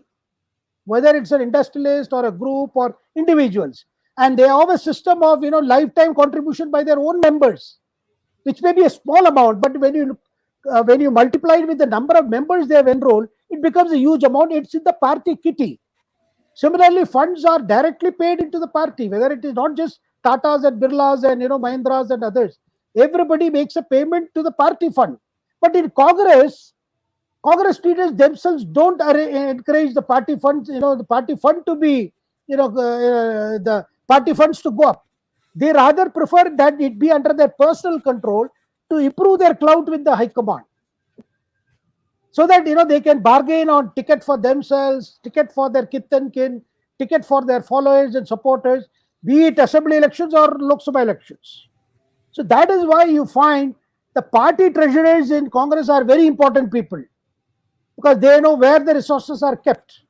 whether it's an industrialist or a group or individuals. And they have a system of, lifetime contribution by their own members, which may be a small amount, but when you multiply it with the number of members they have enrolled, it becomes a huge amount. It's in the party kitty. Similarly, funds are directly paid into the party, whether it is not just Tatas and Birlas and, Mahindras and others. Everybody makes a payment to the party fund. But in Congress leaders themselves don't encourage the party funds, the party fund to be, the party funds to go up. They rather prefer that it be under their personal control to improve their clout with the high command. so that they can bargain on ticket for themselves, ticket for their kith and kin, ticket for their followers and supporters, be it assembly elections or Lok Sabha elections. So that is why you find the party treasurers in Congress are very important people, because they know where the resources are kept.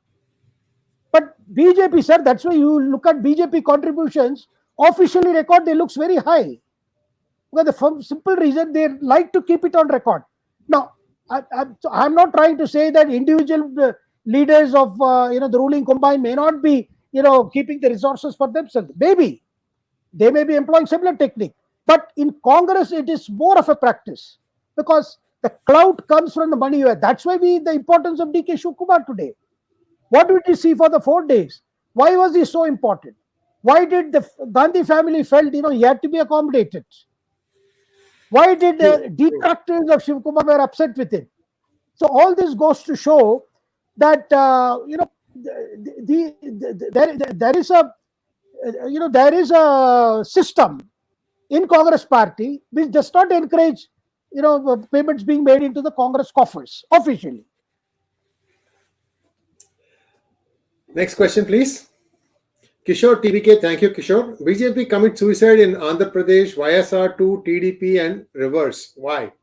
But BJP, sir, that's why you look at BJP contributions, officially record, they looks very high. Because the simple reason they like to keep it on record. Now, I'm not trying to say that individual leaders of the ruling combine may not be keeping the resources for themselves. Maybe they may be employing similar technique, but in Congress it is more of a practice, because the clout comes from the money. That's why the importance of D K Shivakumar today. What did we see for the 4 days? Why was he so important? Why did the Gandhi family felt he had to be accommodated? Why did detractors of Shivakumar were upset with it? So all this goes to show that there is a system in Congress party which does not encourage payments being made into the Congress coffers officially. Next question, please. Kishore TBK, thank you, Kishore. BJP commit suicide in Andhra Pradesh, YSR to TDP and reverse. Why?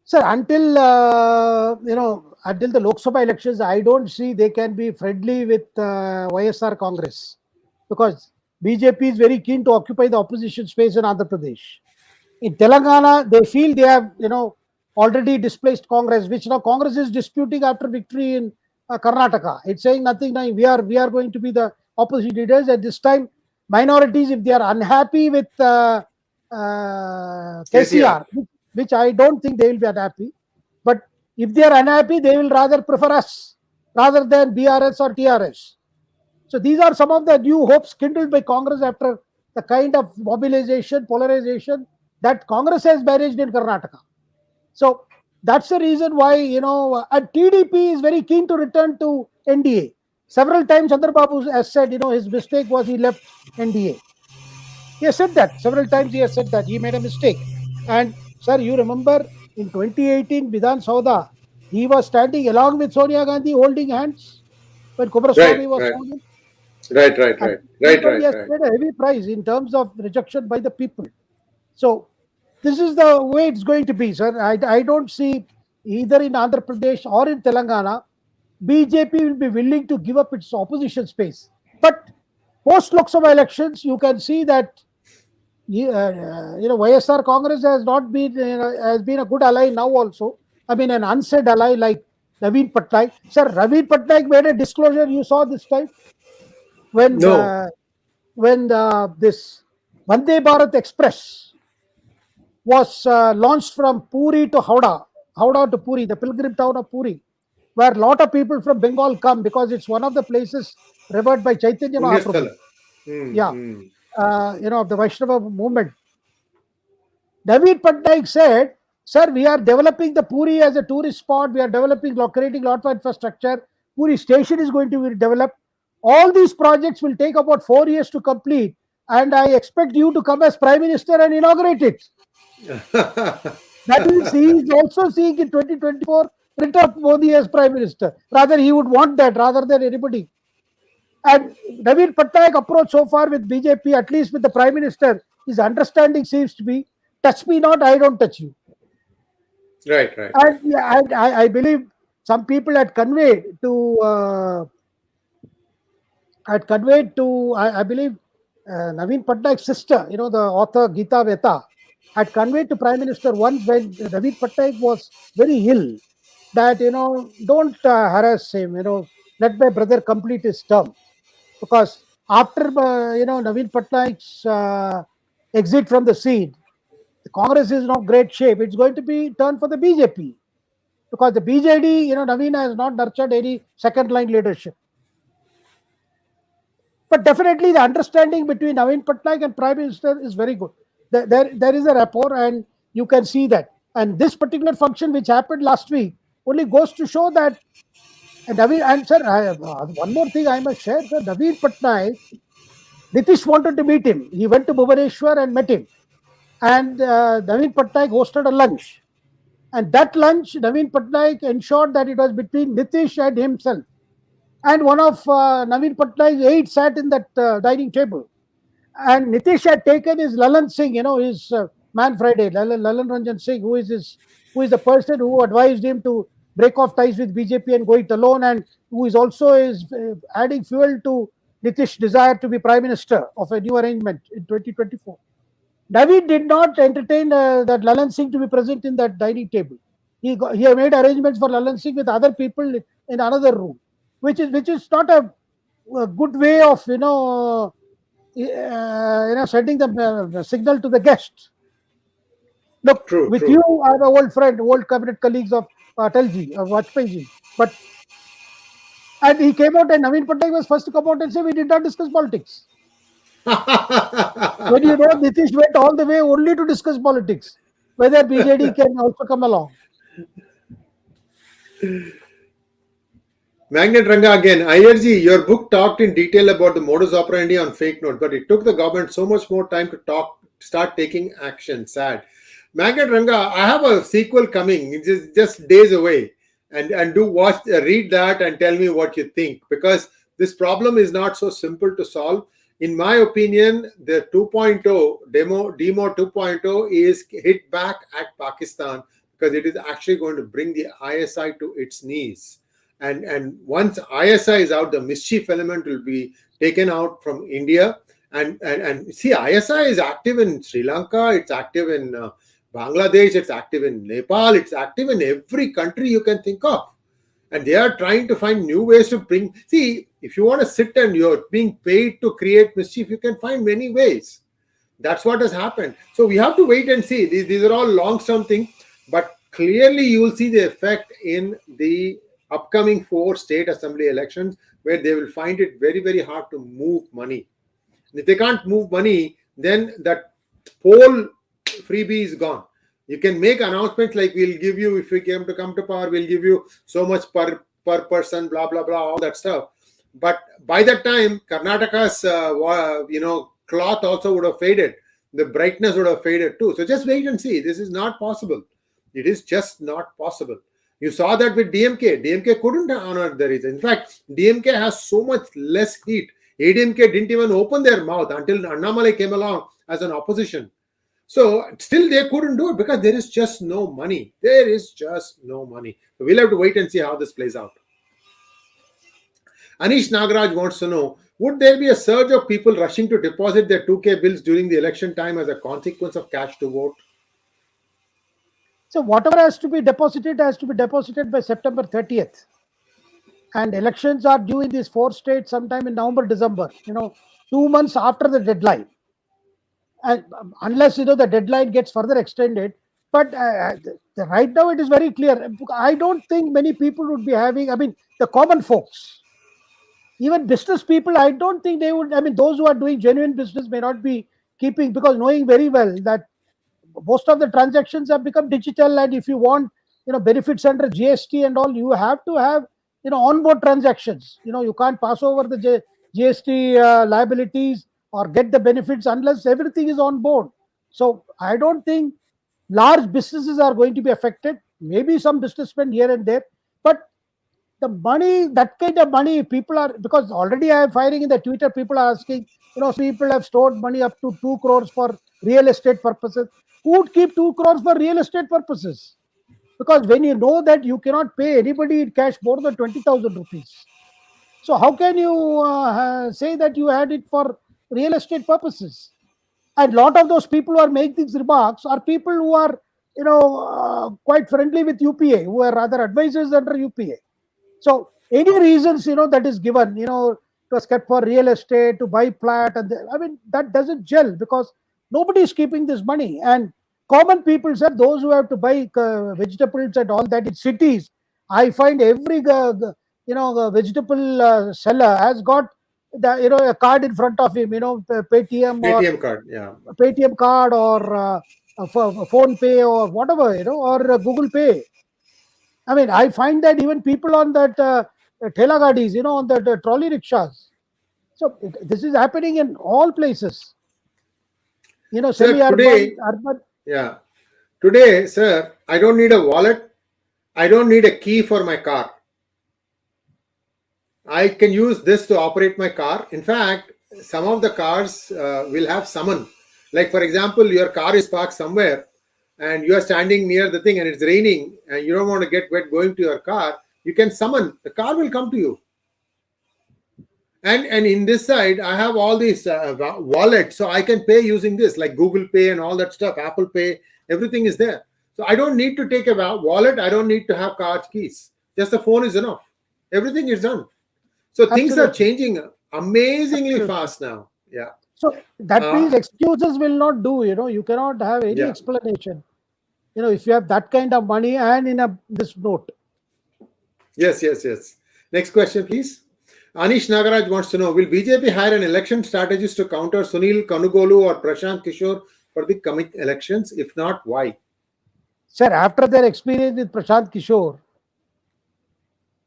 Sir, until until the Lok Sabha elections, I don't see they can be friendly with YSR Congress, because BJP is very keen to occupy the opposition space in Andhra Pradesh. In Telangana, they feel they have already displaced Congress, which now Congress is disputing after victory in Karnataka. It's saying nothing. Now we are going to be the opposition leaders at this time. Minorities, if they are unhappy with KCR, which I don't think they will be unhappy, but if they are unhappy, they will rather prefer us rather than BRS or TRS. So these are some of the new hopes kindled by Congress after the kind of mobilization, polarization that Congress has managed in Karnataka. So that's the reason why and TDP is very keen to return to NDA. Several times Chandrababu has said his mistake was he left NDA. He has said that several times. He has said that he made a mistake. And sir, you remember in 2018 Vidhan Sauda, he was standing along with Sonia Gandhi holding hands when Kumaraswamy was sworn in. Right. He has paid a heavy price in terms of rejection by the people. So this is the way it's going to be, sir. I don't see either in Andhra Pradesh or in Telangana, BJP will be willing to give up its opposition space. But post Lok Sabha elections, you can see that YSR Congress has not been has been a good ally now also. I mean, an unsaid ally like Naveen Patnaik. Sir, Naveen Patnaik made a disclosure. You saw this time when this Vande Bharat Express was launched from Puri to Howrah to Puri, the pilgrim town of Puri, where a lot of people from Bengal come because it's one of the places revered by Chaitanya Mahaprabhu. Of the Vaishnava movement. Naveen Patnaik said, sir, we are developing the Puri as a tourist spot. We are creating a lot of infrastructure. Puri station is going to be developed. All these projects will take about 4 years to complete. And I expect you to come as Prime Minister and inaugurate it. That means he is also seeing in 2024 return of Modi as Prime Minister. Rather, he would want that rather than anybody. And Naveen Patnaik approach so far with BJP, at least with the Prime Minister, his understanding seems to be, touch me not, I don't touch you. Right. And I believe some people had conveyed to, I believe, Naveen Patnaik's sister, the author Geeta Veta, had conveyed to Prime Minister once when Naveen Patnaik was very ill that, don't harass him, let my brother complete his term. Because after, Naveen Patnaik's exit from the scene, the Congress is in no great shape. It's going to be turned for the BJP. Because the BJD, Naveen has not nurtured any second line leadership. But definitely the understanding between Naveen Patnaik and Prime Minister is very good. There is a rapport and you can see that. And this particular function which happened last week only goes to show that and sir, one more thing I must share, sir. Naveen Patnaik, Nitish wanted to meet him. He went to Bhubaneswar and met him. and Naveen Patnaik hosted a lunch. And that lunch, Naveen Patnaik ensured that it was between Nitish and himself. And one of Naveen Patnaik's aides sat in that dining table. And Nitish had taken his Lalan Singh, his man Friday, Lalan Ranjan Singh, who is the person who advised him to break off ties with BJP and go it alone, and who is also adding fuel to Nitish's desire to be prime minister of a new arrangement in 2024. David did not entertain that Lalan Singh to be present in that dining table. He made arrangements for Lalan Singh with other people in another room, which is not a good way of sending the signal to the guest. Look, True, with you, true. I'm an old friend, old cabinet colleagues of Atalji, of Vajpayee. But and he came out and Naveen Patnaik was first to come out and say we did not discuss politics. When Nitish went all the way only to discuss politics, whether BJD can also come along. Magnet Ranga again. Iyerji, your book talked in detail about the modus operandi on fake note, but it took the government so much more time to start taking action. Sad. Magnet Ranga, I have a sequel coming. It's just days away. And do read that and tell me what you think, because this problem is not so simple to solve. In my opinion, the 2.0 demo 2.0 is hit back at Pakistan, because it is actually going to bring the ISI to its knees. And once ISI is out, the mischief element will be taken out from India. And see, ISI is active in Sri Lanka, it's active in Bangladesh, it's active in Nepal, it's active in every country you can think of. And they are trying to find new ways to bring. See, if you want to sit and you're being paid to create mischief, you can find many ways. That's what has happened. So we have to wait and see. These are all long-term things, but clearly you will see the effect in the upcoming 4 state assembly elections, where they will find it very, very hard to move money. And if they can't move money, then that poll freebie is gone. You can make announcements like, we'll give you, if we come to power, we'll give you so much per person, blah blah blah, all that stuff. But by that time, Karnataka's cloth also would have faded. The brightness would have faded too. So just wait and see. This is not possible. It is just not possible. You saw that with DMK. DMK couldn't honor the reason. In fact, DMK has so much less heat. ADMK didn't even open their mouth until Annamalai came along as an opposition. So still they couldn't do it because there is just no money. There is just no money. So we'll have to wait and see how this plays out. Anish Nagaraj wants to know, would there be a surge of people rushing to deposit their 2K bills during the election time as a consequence of cash to vote? So whatever has to be deposited by September 30th. And elections are due in these 4 states sometime in November, December, 2 months after the deadline. And unless, the deadline gets further extended. But right now it is very clear. I don't think many people would be having, the common folks, even business people, I don't think they would, those who are doing genuine business may not be keeping, because knowing very well that most of the transactions have become digital, and if you want benefits under GST and all, you have to have onboard transactions. You can't pass over the GST liabilities or get the benefits unless everything is on board. So I don't think large businesses are going to be affected. Maybe some businessmen here and there, but the money, that kind of money, people are, because already I am finding in the Twitter, people are asking, people have stored money up to 2 crores for real estate purposes. Who would keep 2 crores for real estate purposes? Because when you know that you cannot pay anybody in cash more than 20,000 rupees. So how can you say that you had it for real estate purposes? And a lot of those people who are making these remarks are people who are, quite friendly with UPA, who are rather advisors under UPA. So any reasons, that is given, it was kept for real estate, to buy flat, and that doesn't gel, because nobody is keeping this money. And common people, sir, those who have to buy vegetables and all that in cities, I find every vegetable seller has got the a card in front of him, Paytm or ATM card, yeah. Paytm card, or phone pay, or whatever, or Google Pay. I find that even people on that thela gadis, on the trolley rickshaws. So this is happening in all places. Sir, today, semi-urban, urban. yeah, today, sir, I don't need a wallet. I don't need a key for my car. I can use this to operate my car. In fact, some of the cars will have summon. Like, for example, your car is parked somewhere and you are standing near the thing and it's raining and you don't want to get wet going to your car. You can summon, the car will come to you. And in this side, I have all these wallets, so I can pay using this, like Google Pay and all that stuff, Apple Pay, everything is there. So I don't need to take a wallet. I don't need to have card keys. Just the phone is enough. Everything is done. So things are changing amazingly fast now. Yeah. So that means excuses will not do. You cannot have any explanation. If you have that kind of money and in this note. Yes. Next question, please. Anish Nagaraj wants to know, will BJP hire an election strategist to counter Sunil Kanugolu or Prashant Kishore for the coming elections? If not, why? Sir, after their experience with Prashant Kishore,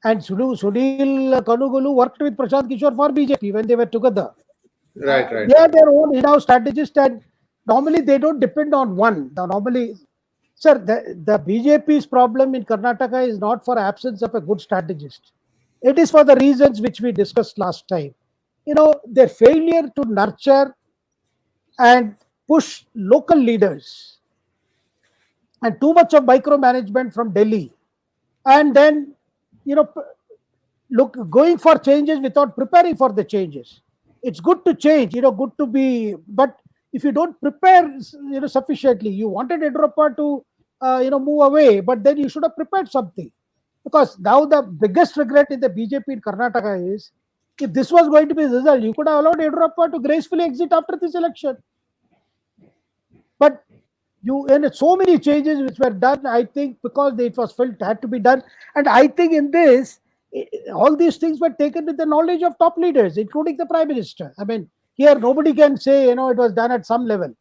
and Sunil Kanugolu worked with Prashant Kishore for BJP when they were together. Right. They are their own in-house strategist, and normally they don't depend on one. Sir, the BJP's problem in Karnataka is not for absence of a good strategist. It is for the reasons which we discussed last time. Their failure to nurture and push local leaders and too much of micromanagement from Delhi. And then, going for changes without preparing for the changes. It's good to change, good to be, but if you don't prepare, sufficiently, you wanted Yediyurappa to, move away, but then you should have prepared something. Because now the biggest regret in the BJP in Karnataka is, if this was going to be the result, you could have allowed Yediyurappa to gracefully exit after this election. But so many changes which were done, I think, because it was felt had to be done. And I think in this, all these things were taken with the knowledge of top leaders, including the Prime Minister. I mean, here nobody can say, it was done at some level.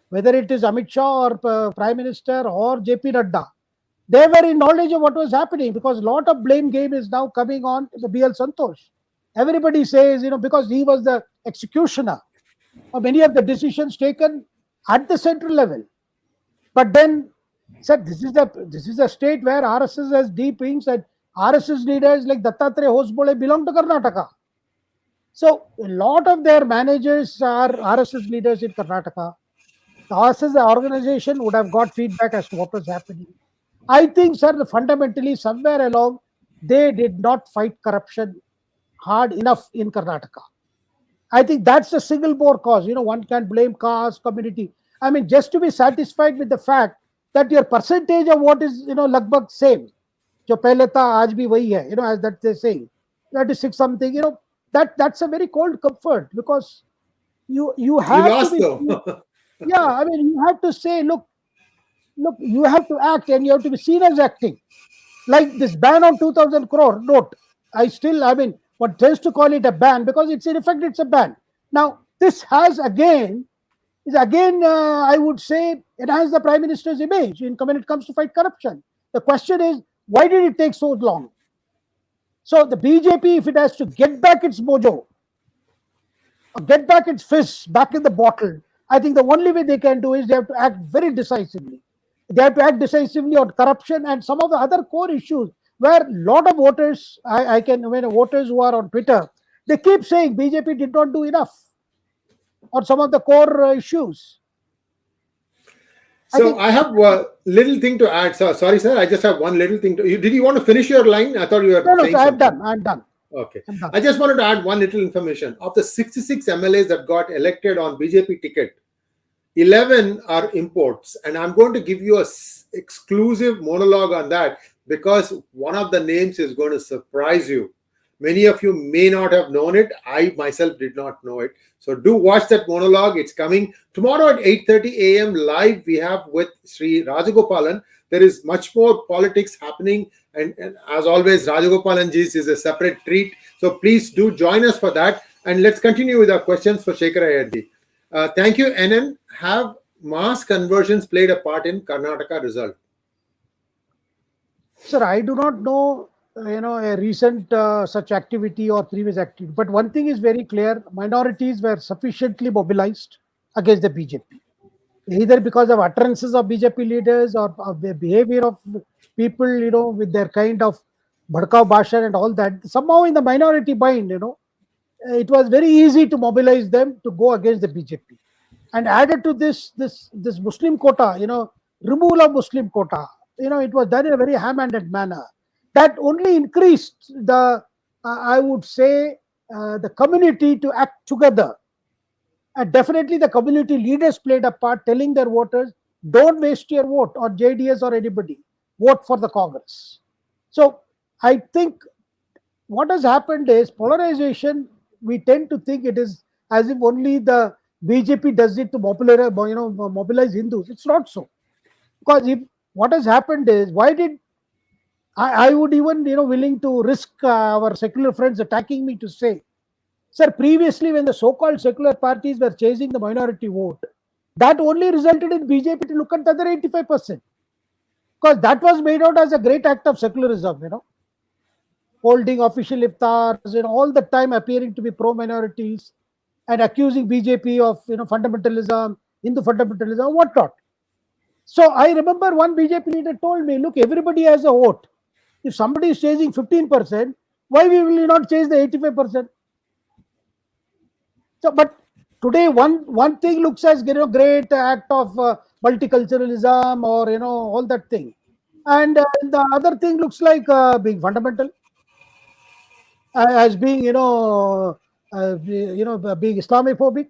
Whether it is Amit Shah or Prime Minister or JP Nadda, they were in knowledge of what was happening, because a lot of blame game is now coming on the BL Santosh. Everybody says, because he was the executioner of many of the decisions taken at the central level. But then, sir, this is a state where RSS has deep wings, and RSS leaders like Dattatreya Hosbole belong to Karnataka. So a lot of their managers are RSS leaders in Karnataka. The RSS organization would have got feedback as to what was happening. I think, sir, fundamentally, somewhere along, they did not fight corruption hard enough in Karnataka. I think that's the single more cause. One can blame caste, community. I mean, just to be satisfied with the fact that your percentage of what is, lagbhag same. Jo pehle tha, aaj bhi wahi hai, as that they say. That is 6 something, that's a very cold comfort, because you have to be. Yeah, I mean, you have to say, look, you have to act, and you have to be seen as acting. Like this ban on 2,000 crore note. One tends to call it a ban because in effect it's a ban. Now, this is again, I would say, enhance the Prime Minister's image when it comes to fight corruption. The question is, why did it take so long? So the BJP, if it has to get back its mojo, or get back its fists back in the bottle, I think the only way they can do is they have to act very decisively. They have to act decisively on corruption and some of the other core issues where a lot of voters, voters who are on Twitter, they keep saying BJP did not do enough on some of the core issues. So I have a little thing to add. So, sorry, sir. I just have one little thing. Did you want to finish your line? I thought you were saying something. I'm done. Okay. I just wanted to add one little information. Of the 66 MLAs that got elected on BJP ticket, 11 are imports. And I'm going to give you an exclusive monologue on that, because one of the names is going to surprise you. Many of you may not have known it. I myself did not know it. So do watch that monologue. It's coming tomorrow at 8:30 a.m. live. We have with Sri Rajagopalan. There is much more politics happening. And as always, Rajagopalanji's is a separate treat. So please do join us for that. And let's continue with our questions for Shekhar Ayerji. Thank you, NN. Have mass conversions played a part in Karnataka result? Sir, I do not know, a recent such activity or previous activity. But one thing is very clear: minorities were sufficiently mobilized. against the BJP, either because of utterances of BJP leaders or of the behavior of people, with their kind of bhadkav bhashan and all that. Somehow in the minority mind, it was very easy to mobilize them to go against the BJP. And added to this Muslim quota, removal of Muslim quota, it was done in a very ham-handed manner. That only increased the, I would say, the community to act together. And definitely the community leaders played a part, telling their voters, don't waste your vote on JDS or anybody. Vote for the Congress. So I think what has happened is polarization. We tend to think it is as if only the BJP does it to mobilize Hindus. It's not so. Because if what has happened is, why did I would even willing to risk our secular friends attacking me to say, sir, previously when the so-called secular parties were chasing the minority vote, that only resulted in BJP to look at the other 85%. Because that was made out as a great act of secularism, holding official iftars and all the time appearing to be pro-minorities and accusing BJP of fundamentalism, Hindu fundamentalism, whatnot. So I remember one BJP leader told me, look, everybody has a vote. If somebody is chasing 15%, why will we not chase the 85%? So, but today one thing looks as great act of multiculturalism or all that thing, and the other thing looks like being fundamental, as being being Islamophobic.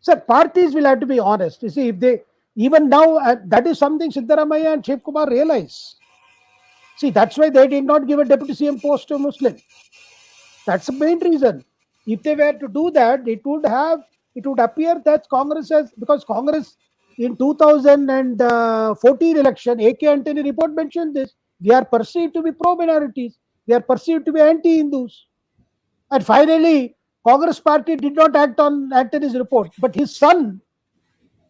So parties will have to be honest. You see, if they even now that is something Siddaramaiah and Shivakumar realize. See, that's why they did not give a deputy CM post to a Muslim. That's the main reason. If they were to do that, it would appear that Congress has, because Congress in 2014 election, AK Antony report mentioned this. We are perceived to be pro-minorities. We are perceived to be anti-Hindus. And finally, Congress party did not act on Antony's report, but his son,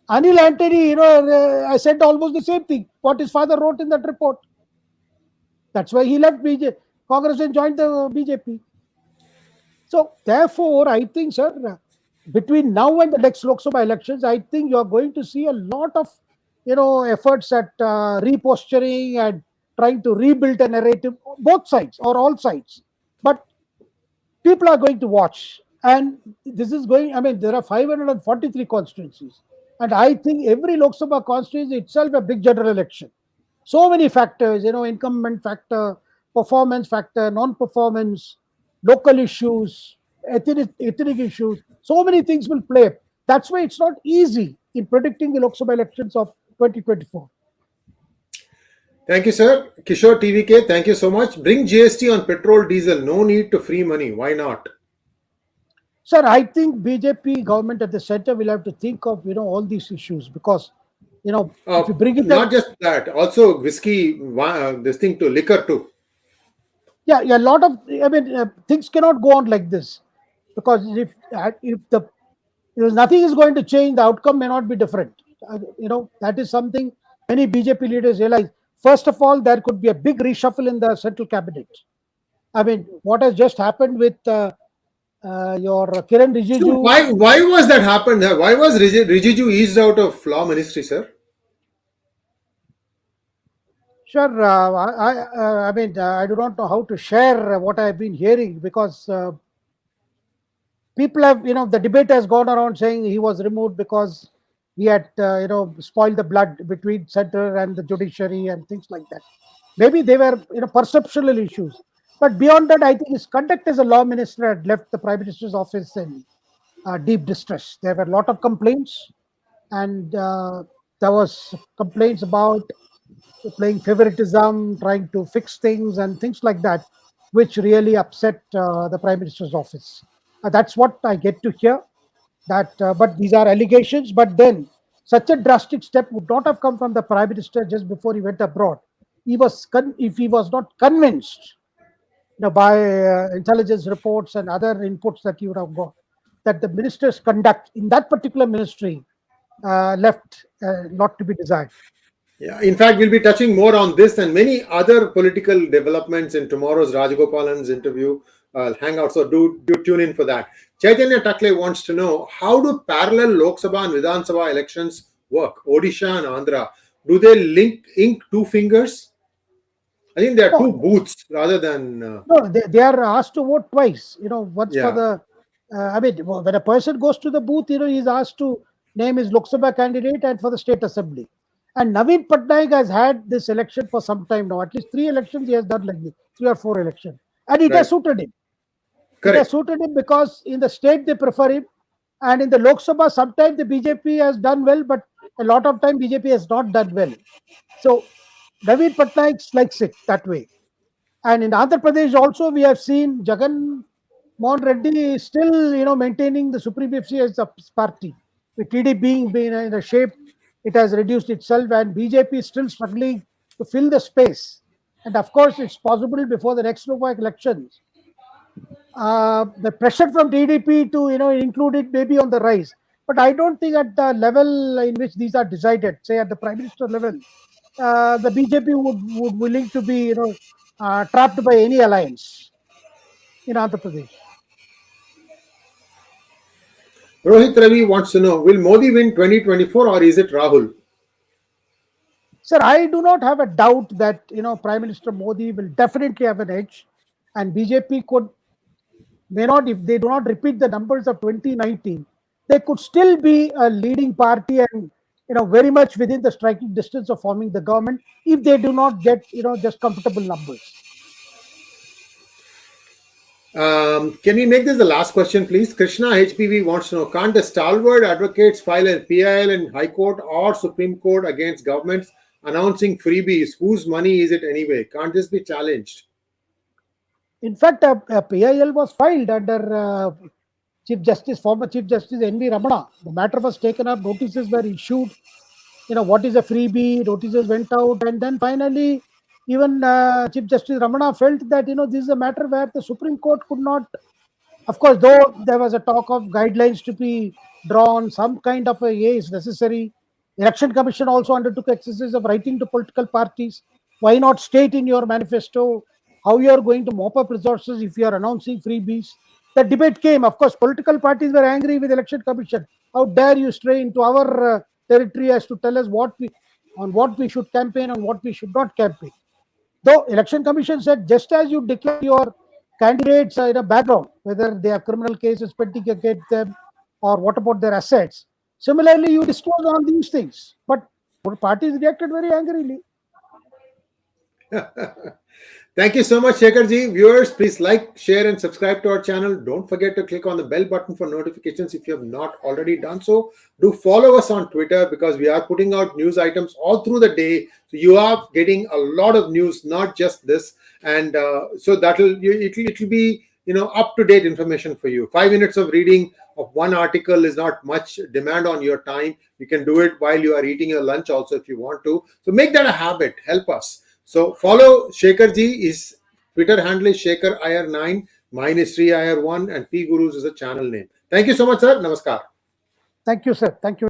Anil Antony, I said almost the same thing, what his father wrote in that report. That's why he left Congress and joined the BJP. So therefore, I think, sir, between now and the next Lok Sabha elections, I think you are going to see a lot of, efforts at reposturing and trying to rebuild a narrative, both sides or all sides. But people are going to watch, and this is going. I mean, there are 543 constituencies, and I think every Lok Sabha constituency itself a big general election. So many factors, incumbent factor, performance factor, non-performance, local issues, ethnic issues. So many things will play. That's why it's not easy in predicting the Lok Sabha elections of 2024. Thank you, sir. Kishore TVK, thank you so much. Bring GST on petrol, diesel. No need to free money. Why not? Sir, I think BJP government at the center will have to think of, all these issues, because, if you bring it not just that, also whiskey, this thing to liquor too. Yeah, a lot of, things cannot go on like this, because if nothing is going to change, the outcome may not be different. That is something many BJP leaders realize. First of all, there could be a big reshuffle in the central cabinet. I mean, what has just happened with your Kiran Rijiju. So why was that happened? Why was Rijiju eased out of law ministry, sir? Sure. I mean, I do not know how to share what I've been hearing, because people have, the debate has gone around saying he was removed because he had, spoiled the blood between center and the judiciary and things like that. Maybe they were, perceptual issues. But beyond that, I think his conduct as a law minister had left the Prime Minister's office in deep distress. There were a lot of complaints, and there was complaints about playing favoritism, trying to fix things and things like that, which really upset the Prime Minister's office. That's what I get to hear. But these are allegations. But then, such a drastic step would not have come from the Prime Minister just before he went abroad. If he was not convinced, by intelligence reports and other inputs that you would have got, that the minister's conduct in that particular ministry left a lot to be desired. Yeah, in fact, we'll be touching more on this and many other political developments in tomorrow's Rajagopalan's interview. hang out. So do tune in for that. Chaitanya Takle wants to know, how do parallel Lok Sabha and Vidhan Sabha elections work? Odisha and Andhra. Do they ink two fingers? I think there are two No, booths rather than. no, they are asked to vote twice. Once for Yeah, the, I mean, when a person goes to the booth, he's asked to name his Lok Sabha candidate and for the state assembly. And Naveen Patnaik has had this election for some time now. At least 3 elections he has done like this, 3 or 4 elections, and it has right. suited him. It has Correct. suited him because in the state they prefer him, and in the Lok Sabha sometimes the BJP has done well, but a lot of time BJP has not done well. So Naveen Patnaik likes it that way. And in Andhra Pradesh also, we have seen Jagan Mohan Reddy is still, maintaining the supremacy as a party. With TD being in a shape, it has reduced itself, and BJP is still struggling to fill the space. And of course, it's possible before the next local elections. The pressure from TDP to, include it may be on the rise. But I don't think at the level in which these are decided, say at the Prime Minister level, the BJP would willing to be, trapped by any alliance in Andhra Pradesh. Rohit Ravi wants to know, will Modi win 2024 or is it Rahul? Sir, I do not have a doubt that Prime Minister Modi will definitely have an edge, and BJP may not, if they do not repeat the numbers of 2019, they could still be a leading party and very much within the striking distance of forming the government if they do not get just comfortable numbers. Can we make this the last question, please? Krishna HPV wants to know, can't the stalwart advocates file a PIL in High Court or Supreme Court against governments announcing freebies? Whose money is it anyway? Can't this be challenged? In fact, a PIL was filed under former Chief Justice N.V. Ramana. The matter was taken up, notices were issued. What is a freebie? Notices went out, and then finally, even Chief Justice Ramana felt that this is a matter where the Supreme Court could not. Of course, though there was a talk of guidelines to be drawn, some kind of a is necessary. Election Commission also undertook exercise of writing to political parties. Why not state in your manifesto how you are going to mop up resources if you are announcing freebies? The debate came. Of course, political parties were angry with Election Commission. How dare you stray into our territory as to tell us what we should campaign and what we should not campaign. Though Election Commission said, just as you declare your candidates in a background, whether they have criminal cases pending against them or what about their assets, similarly you disclose all these things. But parties reacted very angrily. Thank you so much, Shekhar ji. Viewers, please like, share, and subscribe to our channel. Don't forget to click on the bell button for notifications if you have not already done so. Do follow us on Twitter because we are putting out news items all through the day. So you are getting a lot of news, not just this. And so it'll be up to date information for you. 5 minutes of reading of one article is not much demand on your time. You can do it while you are eating your lunch also if you want to. So make that a habit. Help us. So follow Shekhar ji. His Twitter handle is Shekhar Iyer 9. Mine is Sri Iyer 1 and P Gurus is a channel name. Thank you so much, sir. Namaskar. Thank you, sir. Thank you.